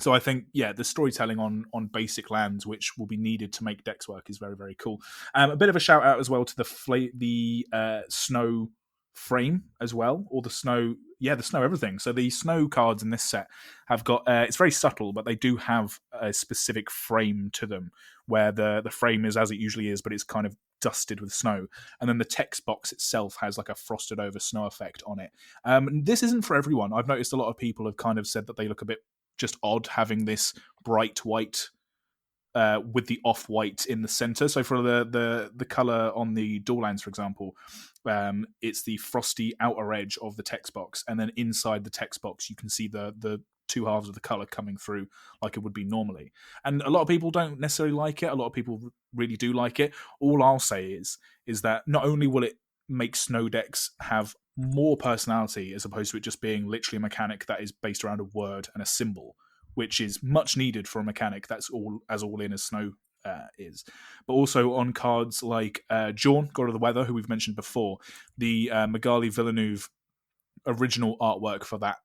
So I think, the storytelling on basic lands, which will be needed to make decks work, is very, very cool. A bit of a shout out as well to the snow frame as well, or the snow everything. So the snow cards in this set have got, it's very subtle, but they do have a specific frame to them, where the frame is as it usually is, but it's kind of dusted with snow. And then the text box itself has like a frosted over snow effect on it. This isn't for everyone. I've noticed a lot of people have kind of said that they look a bit just odd having this bright white with the off-white in the center. So for the color on the dual lands, for example, it's the frosty outer edge of the text box, and then inside the text box you can see the 2 halves of the color coming through like it would be normally. And a lot of people don't necessarily like it. A lot of people really do like it. All I'll say is that not only will it make snow decks have more personality, as opposed to it just being literally a mechanic that is based around a word and a symbol, which is much needed for a mechanic that's all in as snow is. But also on cards like Jawn, God of the Weather, who we've mentioned before, the Magali Villeneuve original artwork for that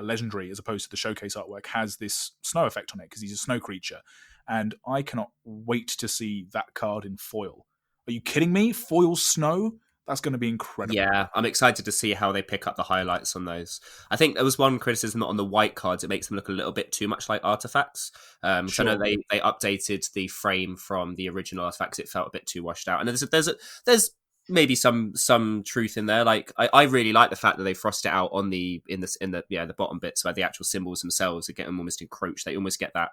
legendary, as opposed to the showcase artwork, has this snow effect on it because he's a snow creature. And I cannot wait to see that card in foil. Are you kidding me? Foil snow? That's going to be incredible. Yeah, I'm excited to see how they pick up the highlights on those. I think there was one criticism on the white cards. It makes them look a little bit too much like artifacts. Sure. I know they updated the frame from the original artifacts. It felt a bit too washed out. And there's maybe some truth in there. Like I really like the fact that they frosted it out on the bottom bits where the actual symbols themselves are getting almost encroached. They almost get that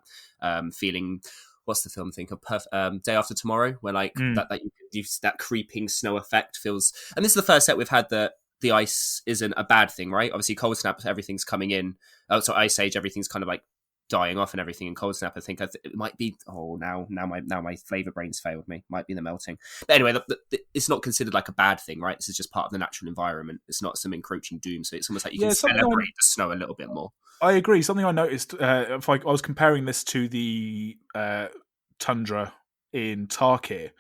feeling. What's the film think of? Day After Tomorrow, where like that creeping snow effect feels. And this is the first set we've had that the ice isn't a bad thing, right? Obviously, Cold Snap, everything's coming in. So Ice Age, everything's kind of like dying off and everything. In Cold Snap, I think it might be. Oh, now my flavor brain's failed me. Might be the melting. But anyway, it's not considered like a bad thing, right? This is just part of the natural environment. It's not some encroaching doom. So it's almost like you can celebrate the snow a little bit more. I agree. Something I noticed, if I was comparing this to the tundra in Tarkir,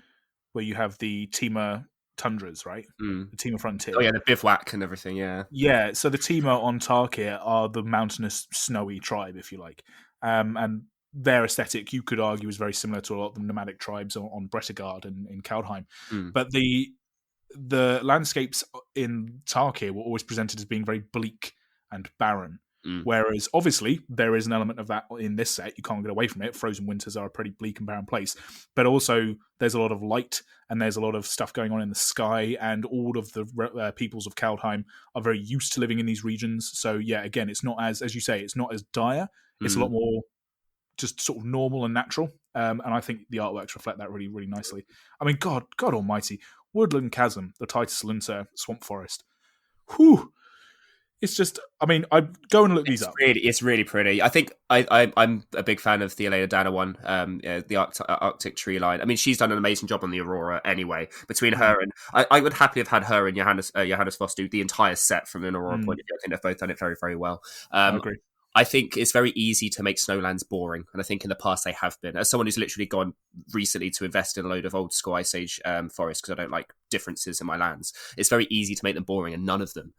where you have the Tema tundras, right? The Tema Frontier. Oh yeah, the bivouac and everything, yeah. Yeah, so the Tema on Tarkir are the mountainous, snowy tribe, if you like. And their aesthetic, you could argue, is very similar to a lot of the nomadic tribes on Brettigard and in Kaldheim. But the landscapes in Tarkir were always presented as being very bleak and barren. Whereas, obviously, there is an element of that in this set. You can't get away from it. Frozen Winters are a pretty bleak and barren place. But also, there's a lot of light, and there's a lot of stuff going on in the sky, and all of the peoples of Kaldheim are very used to living in these regions. So, yeah, again, it's not as you say, it's not as dire. It's a lot more just sort of normal and natural. And I think the artworks reflect that really, really nicely. I mean, God almighty. Woodland Chasm, the Titus Lunter Swamp Forest. Whew! It's just, I mean, I go and look these up. It's really pretty. I think I'm a big fan of the Elena Dana one, the Arctic Tree line. I mean, she's done an amazing job on the Aurora anyway. Between her and I would happily have had her and Johannes Voss do the entire set from an Aurora point of view. I think they've both done it very, very well. I agree. I think it's very easy to make Snowlands boring, and I think in the past they have been. As someone who's literally gone recently to invest in a load of old school Ice Age forests because I don't like differences in my lands, it's very easy to make them boring, and none of them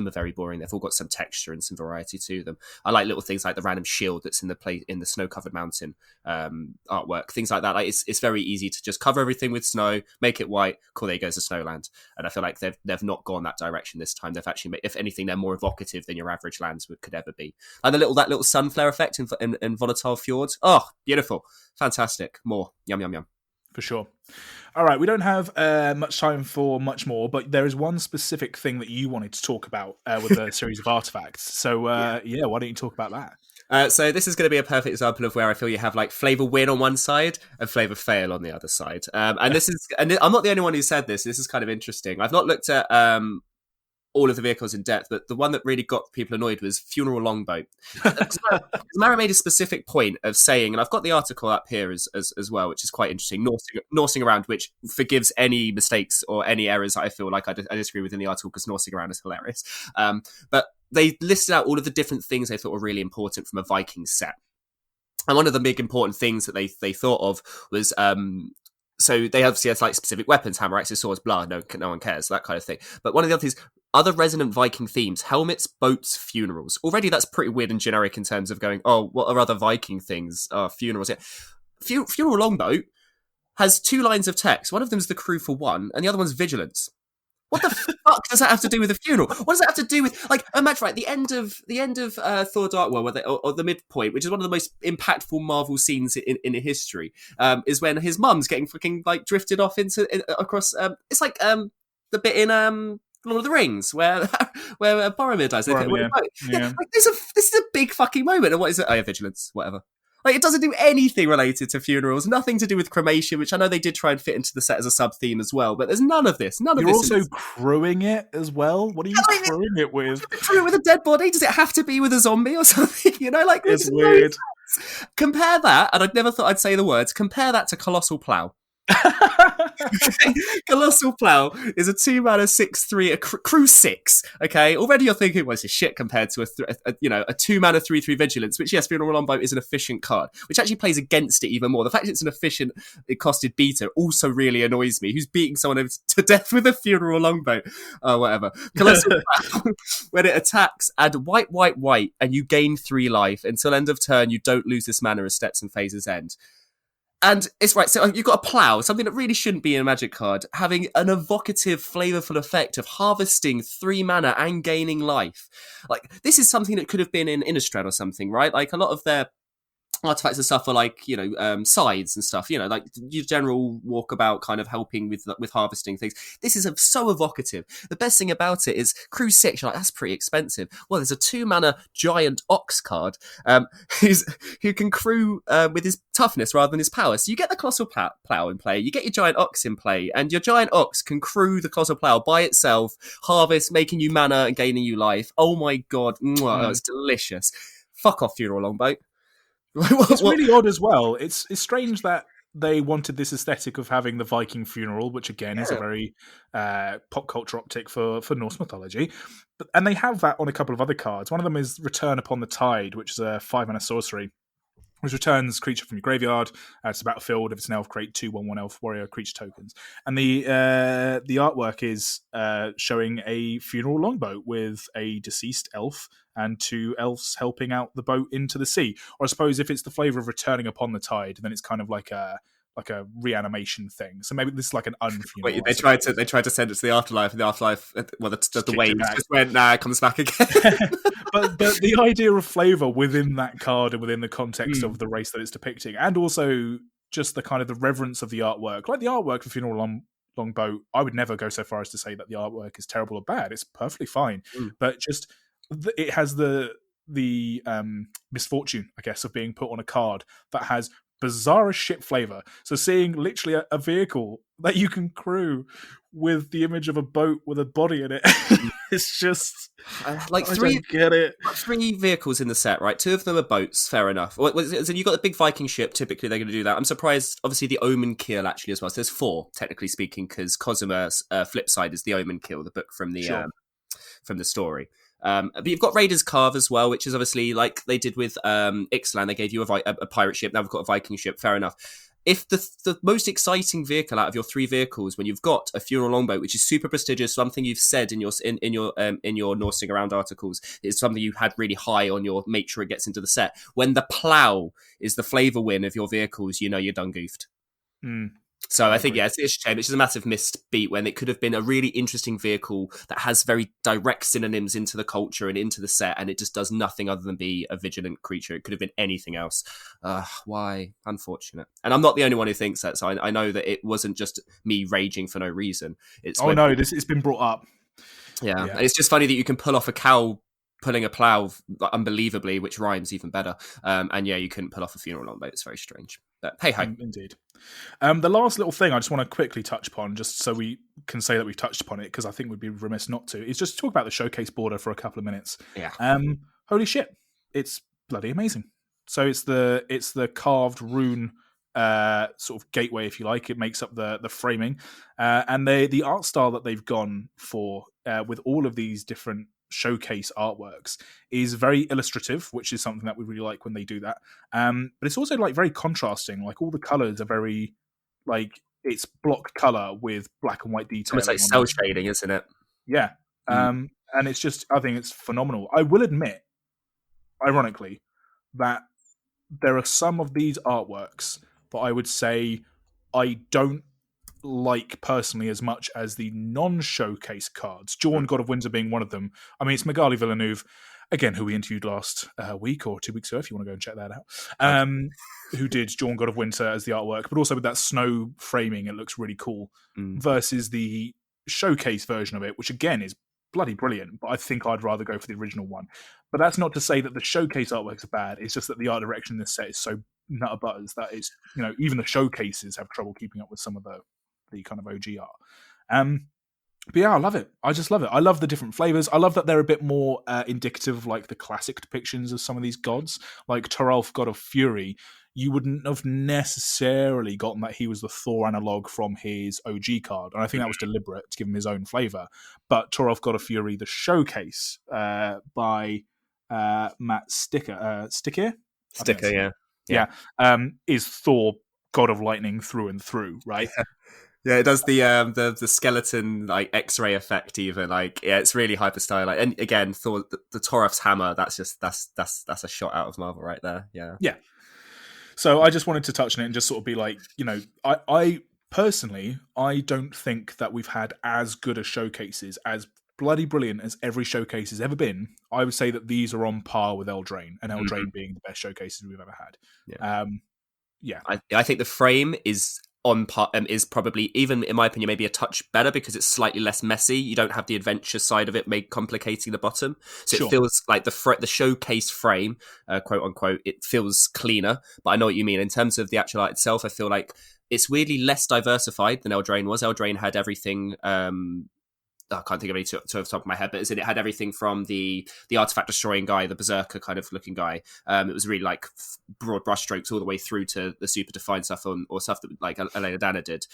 are very boring. They've all got some texture and some variety to them. I like little things like the random shield that's in the snow-covered mountain artwork, things like that. Like it's very easy to just cover everything with snow, make it white, cool, there goes the Snowland. And I feel like they've not gone that direction this time. They've actually made, if anything, they're more evocative than your average lands could ever be. And that little sun flare effect in Volatile Fjords. Oh, beautiful. Fantastic. More. Yum, yum, yum. For sure. All right, we don't have much time for much more, but there is one specific thing that you wanted to talk about with the series of artifacts. So, why don't you talk about that? So this is going to be a perfect example of where I feel you have like Flavour win on one side and Flavour fail on the other side. And I'm not the only one who said this. This is kind of interesting. I've not looked at all of the vehicles in depth, but the one that really got people annoyed was Funeral Longboat. Mara made a specific point of saying, and I've got the article up here as well, which is quite interesting, Norsing Around, which forgives any mistakes or any errors I feel like I disagree with in the article, because Norsing Around is hilarious. But they listed out all of the different things they thought were really important from a Viking set. And one of the big important things that they thought of was... so they obviously have like specific weapons, hammer, axes, swords, blah, no one cares, that kind of thing. But one of the other things, other resonant Viking themes, helmets, boats, funerals. Already that's pretty weird and generic in terms of going, oh, what are other Viking things? Funerals. Yeah. Funeral Longboat has 2 lines of text. One of them is the crew for one, and the other one's vigilance. What the fuck does that have to do with a funeral? What does that have to do with, like, imagine, right, the end of Thor Dark World, or the midpoint, which is one of the most impactful Marvel scenes in history, is when his mum's getting fucking, like, drifted off across, it's like, the bit in, Lord of the Rings, where Boromir dies. Boromir, yeah. Like, this is a big fucking moment, and what is it? Oh, yeah, vigilance, whatever. Like, it doesn't do anything related to funerals, nothing to do with cremation, which I know they did try and fit into the set as a sub-theme as well, but there's none of this. You're also crewing it as well? What are you crewing it with? Crew it with a dead body? Does it have to be with a zombie or something? You know, like, it's weird. Compare that, and I'd never thought I'd say the words, compare that to Colossal Plough. Colossal Plow is a 2-mana 6/3, a crew 6. Okay, already you're thinking, well, this is shit compared to a 2-mana 3/3 Vigilance, which, yes, Funeral Longbow is an efficient card, which actually plays against it even more. The fact it's an efficient, it costed beater also really annoys me. Who's beating someone to death with a Funeral Longbow? Whatever. Colossal Plow, when it attacks, add white, white, white, and you gain 3 life. Until end of turn, you don't lose this mana as steps and phases end. And it's right, so you've got a plow, something that really shouldn't be in a magic card, having an evocative, flavourful effect of harvesting 3 mana and gaining life. Like, this is something that could have been in Innistrad or something, right? Like, a lot of their artifacts and stuff are like, sides and stuff, like your general walkabout kind of helping with harvesting things. This is so evocative. The best thing about it is crew 6, you're like, that's pretty expensive. Well, there's a 2-mana giant ox card who can crew with his toughness rather than his power. So you get the Colossal Plow in play, you get your giant ox in play, and your giant ox can crew the Colossal Plow by itself, harvest, making you mana and gaining you life. Oh my god, it's delicious. Fuck off, Funeral Longbow. It's really odd as well. It's strange that they wanted this aesthetic of having the Viking funeral, which again is a very pop culture optic for Norse mythology. And they have that on a couple of other cards. One of them is Return Upon the Tide, which is a 5-mana sorcery, which returns creature from your graveyard to the battlefield. If it's an elf, create 2/1/1 elf warrior creature tokens. And the artwork is showing a funeral longboat with a deceased elf and 2 elves helping out the boat into the sea. Or I suppose if it's the flavour of Returning Upon the Tide, then it's kind of like a reanimation thing. So maybe this is like an unfuneral. Wait, they tried to send it to the afterlife, and the afterlife, well, the waves just went, nah, it comes back again. but the idea of flavour within that card and within the context of the race that it's depicting, and also just the kind of the reverence of the artwork, like the artwork for Funeral Longboat, I would never go so far as to say that the artwork is terrible or bad. It's perfectly fine, but just it has the misfortune, I guess, of being put on a card that has bizarre shit flavour. So seeing literally a vehicle that you can crew with the image of a boat with a body in it, it's just like I don't get it. 3 vehicles in the set, right? 2 of them are boats, fair enough. So you got the big Viking ship. Typically, they're going to do that. I'm surprised. Obviously, the Omen Kill actually as well. So there's 4, technically speaking, because Cosima's flip side is the Omen Kill, the book from the story. But you've got Raiders Carve as well, which is obviously like they did with Ixalan. They gave you a pirate ship. Now we've got a Viking ship. Fair enough. If the most exciting vehicle out of your 3 vehicles, when you've got a Funeral Longboat, which is super prestigious, something you've said in your Norsing Around articles, is something you had really high on your make sure it gets into the set. When the plow is the flavour win of your vehicles, you're done goofed. So I think, it's a shame. It's just a massive missed beat when it could have been a really interesting vehicle that has very direct synonyms into the culture and into the set, and it just does nothing other than be a vigilant creature. It could have been anything else. Why? Unfortunate. And I'm not the only one who thinks that, so I know that it wasn't just me raging for no reason. It's it's been brought up. Yeah. And it's just funny that you can pull off a cow pulling a plow unbelievably, which rhymes even better. And you couldn't pull off a Funeral Longboat. It's very strange. But hey, hi. Indeed. The last little thing I just want to quickly touch upon, just so we can say that we've touched upon it, because I think we'd be remiss not to, is just talk about the showcase border for a couple of minutes. Yeah. Holy shit, it's bloody amazing. So it's the carved rune sort of gateway, if you like. It makes up the framing, and the art style that they've gone for with all of these different showcase artworks is very illustrative, which is something that we really like when they do that. But it's also like very contrasting. Like all the colors are very like it's block color with black and white detail. It's like cell shading, isn't it? Yeah. And it's just, I think it's phenomenal. I will admit, ironically, that there are some of these artworks that I would say I don't like personally as much as the non-showcase cards. Jorn, God of Winter being one of them. I mean, it's Magali Villeneuve, again, who we interviewed last week or 2 weeks ago, if you want to go and check that out, who did Jorn, God of Winter as the artwork, but also with that snow framing, it looks really cool, versus the showcase version of it, which again is bloody brilliant, but I think I'd rather go for the original one. But that's not to say that the showcase artworks are bad, it's just that the art direction in this set is so nutter butters that it's, even the showcases have trouble keeping up with some of the kind of OG art. But yeah, I love it. I just love it. I love the different flavors. I love that they're a bit more indicative of like the classic depictions of some of these gods. Like Toralf, God of Fury, you wouldn't have necessarily gotten that he was the Thor analog from his OG card. And I think that was deliberate to give him his own flavour. But Torov God of Fury, the showcase by Matt Sticker? Sticker, yeah. Yeah. Is Thor God of Lightning through and through, right? Yeah, it does the skeleton like X-ray effect even like it's really hyper stylized. And again, Thor the Torov's hammer, that's a shot out of Marvel right there. Yeah. Yeah. So I just wanted to touch on it and just sort of be like, I personally, I don't think that we've had as good a showcases, as bloody brilliant as every showcase has ever been. I would say that these are on par with Eldraine, and Eldraine being the best showcases we've ever had. Yeah. I think the frame is on part is probably, even in my opinion, maybe a touch better because it's slightly less messy. You don't have the adventure side of it made complicating the bottom, so it feels like the showcase frame, quote unquote, it feels cleaner. But I know what you mean in terms of the actual art itself. I feel like it's weirdly less diversified than Eldraine was. Eldraine had everything. I can't think of any to the top of my head, but it had everything from the artifact destroying guy, the berserker kind of looking guy. It was really like broad brushstrokes all the way through to the super defined stuff or stuff that like Elena Dana did.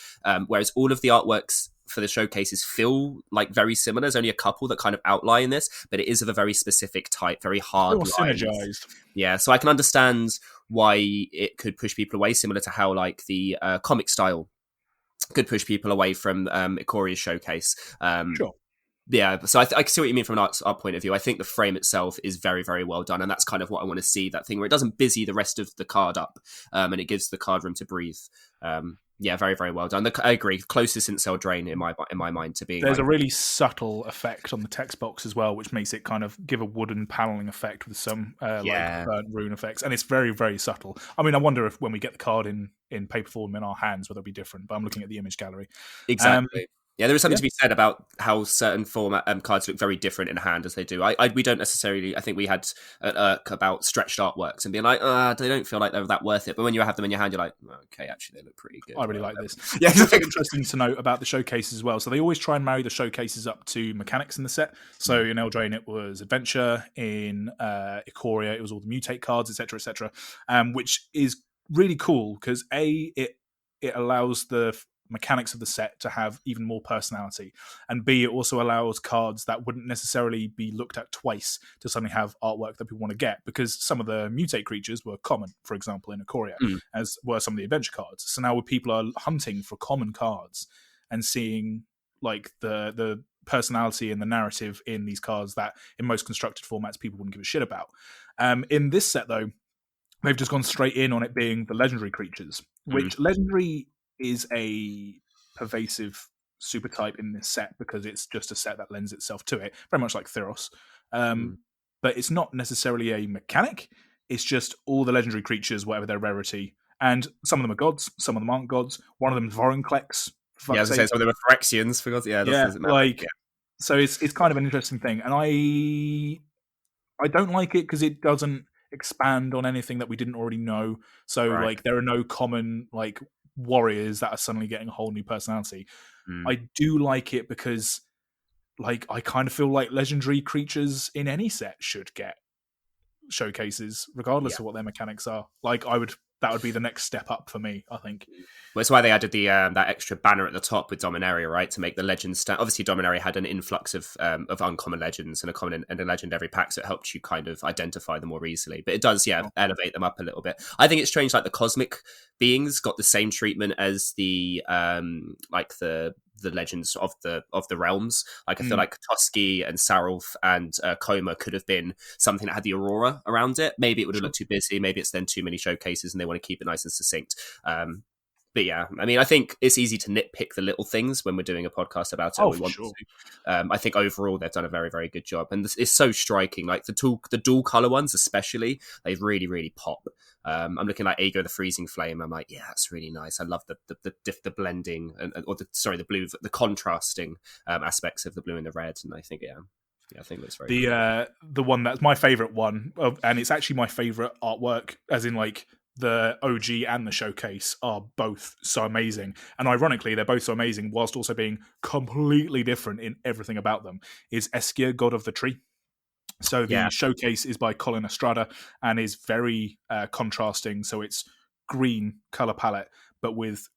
Whereas all of the artworks for the showcases feel like very similar. There's only a couple that kind of outline this, but it is of a very specific type, very hard lines. Synergized. Yeah, so I can understand why it could push people away, similar to how like the comic style could push people away from Ikoria's showcase. Sure. Yeah, so I can see what you mean from an art point of view. I think the frame itself is very, very well done, and that's kind of what I want to see, that thing where it doesn't busy the rest of the card up, and it gives the card room to breathe. Yeah, very, very well done. I agree. Closest since Eldraine in my mind to being. There's a really subtle effect on the text box as well, which makes it kind of give a wooden paneling effect with some like burnt rune effects, and it's very, very subtle. I mean, I wonder if when we get the card in paper form in our hands, whether it'll be different. But I'm looking at the image gallery. Exactly. Yeah, there is something to be said about how certain format cards look very different in hand as they do. We don't necessarily. I think we had an irk about stretched artworks and being like, they don't feel like they're that worth it. But when you have them in your hand, you're like, okay, actually, they look pretty good. I really like this. Yeah, it's also interesting to note about the showcases as well. So they always try and marry the showcases up to mechanics in the set. So in Eldraine, it was adventure. In Ikoria, it was all the mutate cards, etc., which is really cool because it allows the mechanics of the set to have even more personality, and B, it also allows cards that wouldn't necessarily be looked at twice to suddenly have artwork that people want to get, because some of the mutate creatures were common, for example, in Ikoria, as were some of the adventure cards. So now people are hunting for common cards and seeing like the personality and the narrative in these cards that in most constructed formats people wouldn't give a shit about. In this set though, they've just gone straight in on it being the legendary creatures, which legendary is a pervasive super type in this set because it's just a set that lends itself to it, very much like Theros. But it's not necessarily a mechanic. It's just all the legendary creatures, whatever their rarity. And some of them are gods, some of them aren't gods. One of them is Vorinclex. Yeah, I was going to say some of them are Phyrexians. For gods. Yeah, doesn't matter. So it's kind of an interesting thing. And I don't like it because it doesn't expand on anything that we didn't already know. So like there are no common like warriors that are suddenly getting a whole new personality. I do like it because like I kind of feel like legendary creatures in any set should get showcases regardless of what their mechanics are. Like that would be the next step up for me, I think. Well, that's why they added the that extra banner at the top with Dominaria, right, to make the legends stand. Obviously, Dominaria had an influx of uncommon legends and a common and a legend every pack, so it helped you kind of identify them more easily. But it does, elevate them up a little bit. I think it's strange, like the cosmic beings got the same treatment as the legends of the realms. Like I feel like Toski and Sarulf and Koma could have been something that had the aurora around it. Maybe it would have looked too busy. Maybe it's then too many showcases and they want to keep it nice and succinct. But yeah, I mean, I think it's easy to nitpick the little things when we're doing a podcast about it. I think overall they've done a very, very good job, and it's so striking. Like the dual color ones, especially, they really, really pop. I'm looking at Aego the Freezing Flame. I'm like, yeah, that's really nice. I love the blending the blue, the contrasting aspects of the blue and the red, and I think I think that's very cool. The one that's my favorite one, and it's actually my favorite artwork, as in like. The OG and the showcase are both so amazing. And ironically, they're both so amazing whilst also being completely different in everything about them, is Eskia, God of the Tree. So the showcase is by Colin Estrada and is very contrasting. So it's green color palette, but with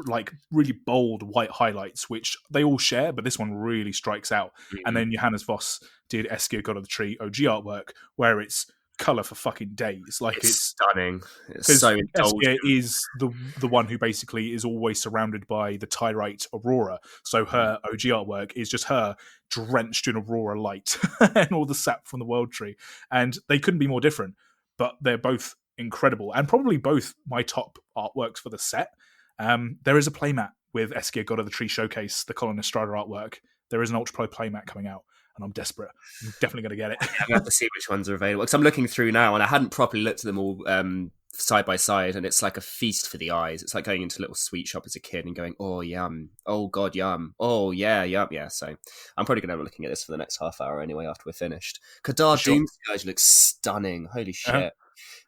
like really bold white highlights, which they all share, but this one really strikes out. And then Johannes Voss did Eskia God of the Tree OG artwork, where it's color for fucking days. Like it's stunning. It's so Eskia indulgent. is the one who basically is always surrounded by the Tyrite Aurora. So her OG artwork is just her drenched in Aurora light and all the sap from the World Tree. And they couldn't be more different, but they're both incredible and probably both my top artworks for the set. There is a playmat with Eskia God of the Tree Showcase, the Colin Estrada artwork. There is an Ultra Pro playmat coming out, and I'm desperate. I'm definitely going to get it. I have to see which ones are available, because I'm looking through now, and I hadn't properly looked at them all side by side, and it's like a feast for the eyes. It's like going into a little sweet shop as a kid and going, oh, yum. Oh, God, yum. Oh, yeah, yum. Yeah, so I'm probably going to be looking at this for the next half hour anyway after we're finished. Kadar Sure. Doomsday guys look stunning. Holy shit.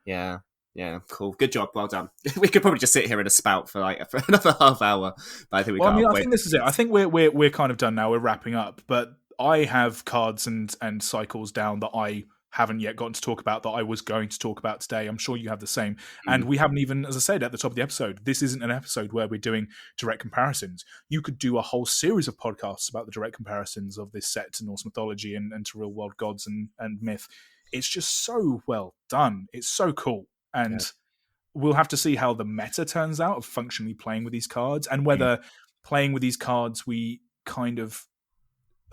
Yeah. Yeah, cool. Good job. Well done. We could probably just sit here in a spout for another half hour, but I think we can't. I think this is it. I think we're kind of done now. We're wrapping up, but I have cards and cycles down that I haven't yet gotten to talk about that I was going to talk about today. I'm sure you have the same. And we haven't even, as I said at the top of the episode, this isn't an episode where we're doing direct comparisons. You could do a whole series of podcasts about the direct comparisons of this set to Norse mythology and to real world gods and myth. It's just so well done. It's so cool. And we'll have to see how the meta turns out of functionally playing with these cards, and whether playing with these cards we kind of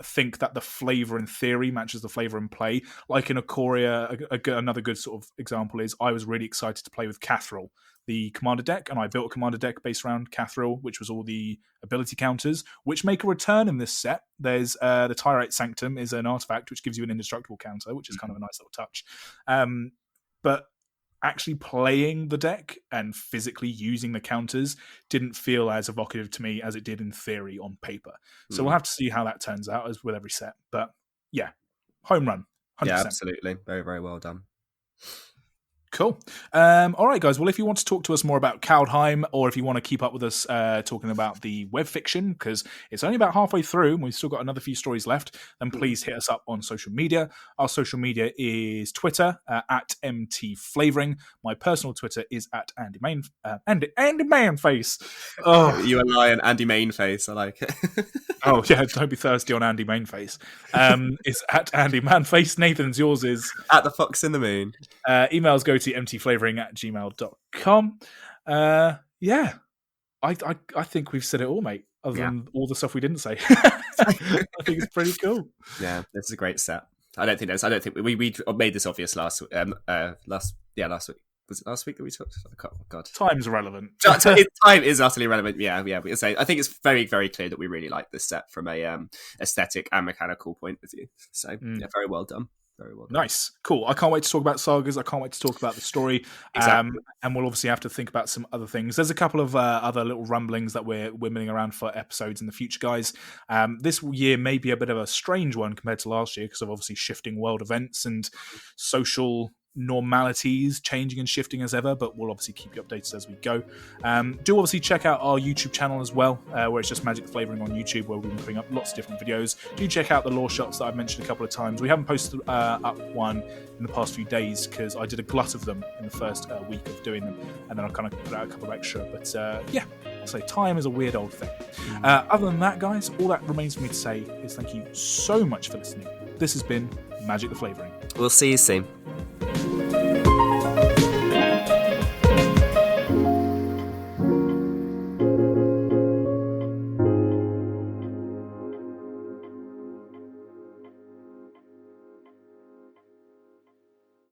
think that the flavor in theory matches the flavor in play. Like in Ikoria, another good sort of example is I was really excited to play with Cathril, the commander deck, and I built a commander deck based around Cathril, which was all the ability counters, which make a return in this set. There's the Tyrite Sanctum is an artifact which gives you an indestructible counter, which is kind of a nice little touch. But actually playing the deck and physically using the counters didn't feel as evocative to me as it did in theory on paper. So we'll have to see how that turns out, as with every set. But yeah, home run. 100%. Yeah, absolutely. Very, very well done. Cool. All right, guys. Well, if you want to talk to us more about Kaldheim, or if you want to keep up with us talking about the web fiction, because it's only about halfway through and we've still got another few stories left, then please hit us up on social media. Our social media is Twitter at mtflavouring. My personal Twitter is at Andy Mainface. Oh, you and I and Andy Mainface. I like it. Oh yeah, don't be thirsty on Andy Mainface. It's at Andy Manface. Nathan's, yours is at the Fox in the Moon. Emails go to mtflavouring@gmail.com. Yeah, I think we've said it all, mate. Other than all the stuff we didn't say, I think it's pretty cool. Yeah, this is a great set. I don't think we made this obvious last week. Was it last week that we talked? Oh, God. Time's irrelevant. Time is utterly irrelevant. Yeah. So I think it's very, very clear that we really like this set from a aesthetic and mechanical point of view. So yeah, very well done. Very well done. Nice. Cool. I can't wait to talk about sagas. I can't wait to talk about the story. Exactly. And we'll obviously have to think about some other things. There's a couple of other little rumblings that we're milling around for episodes in the future, guys. This year may be a bit of a strange one compared to last year because of obviously shifting world events and social normalities changing and shifting as ever, but we'll obviously keep you updated as we go. Do obviously check out our YouTube channel as well, where it's just Magic the Flavouring on YouTube, where we've been putting up lots of different videos. Do check out the lore shots that I've mentioned a couple of times. We haven't posted up one in the past few days because I did a glut of them in the first week of doing them, and then I kind of put out a couple of extra. But yeah, so time is a weird old thing. Other than that, guys, all that remains for me to say is thank you so much for listening. This has been Magic the Flavouring. We'll see you soon.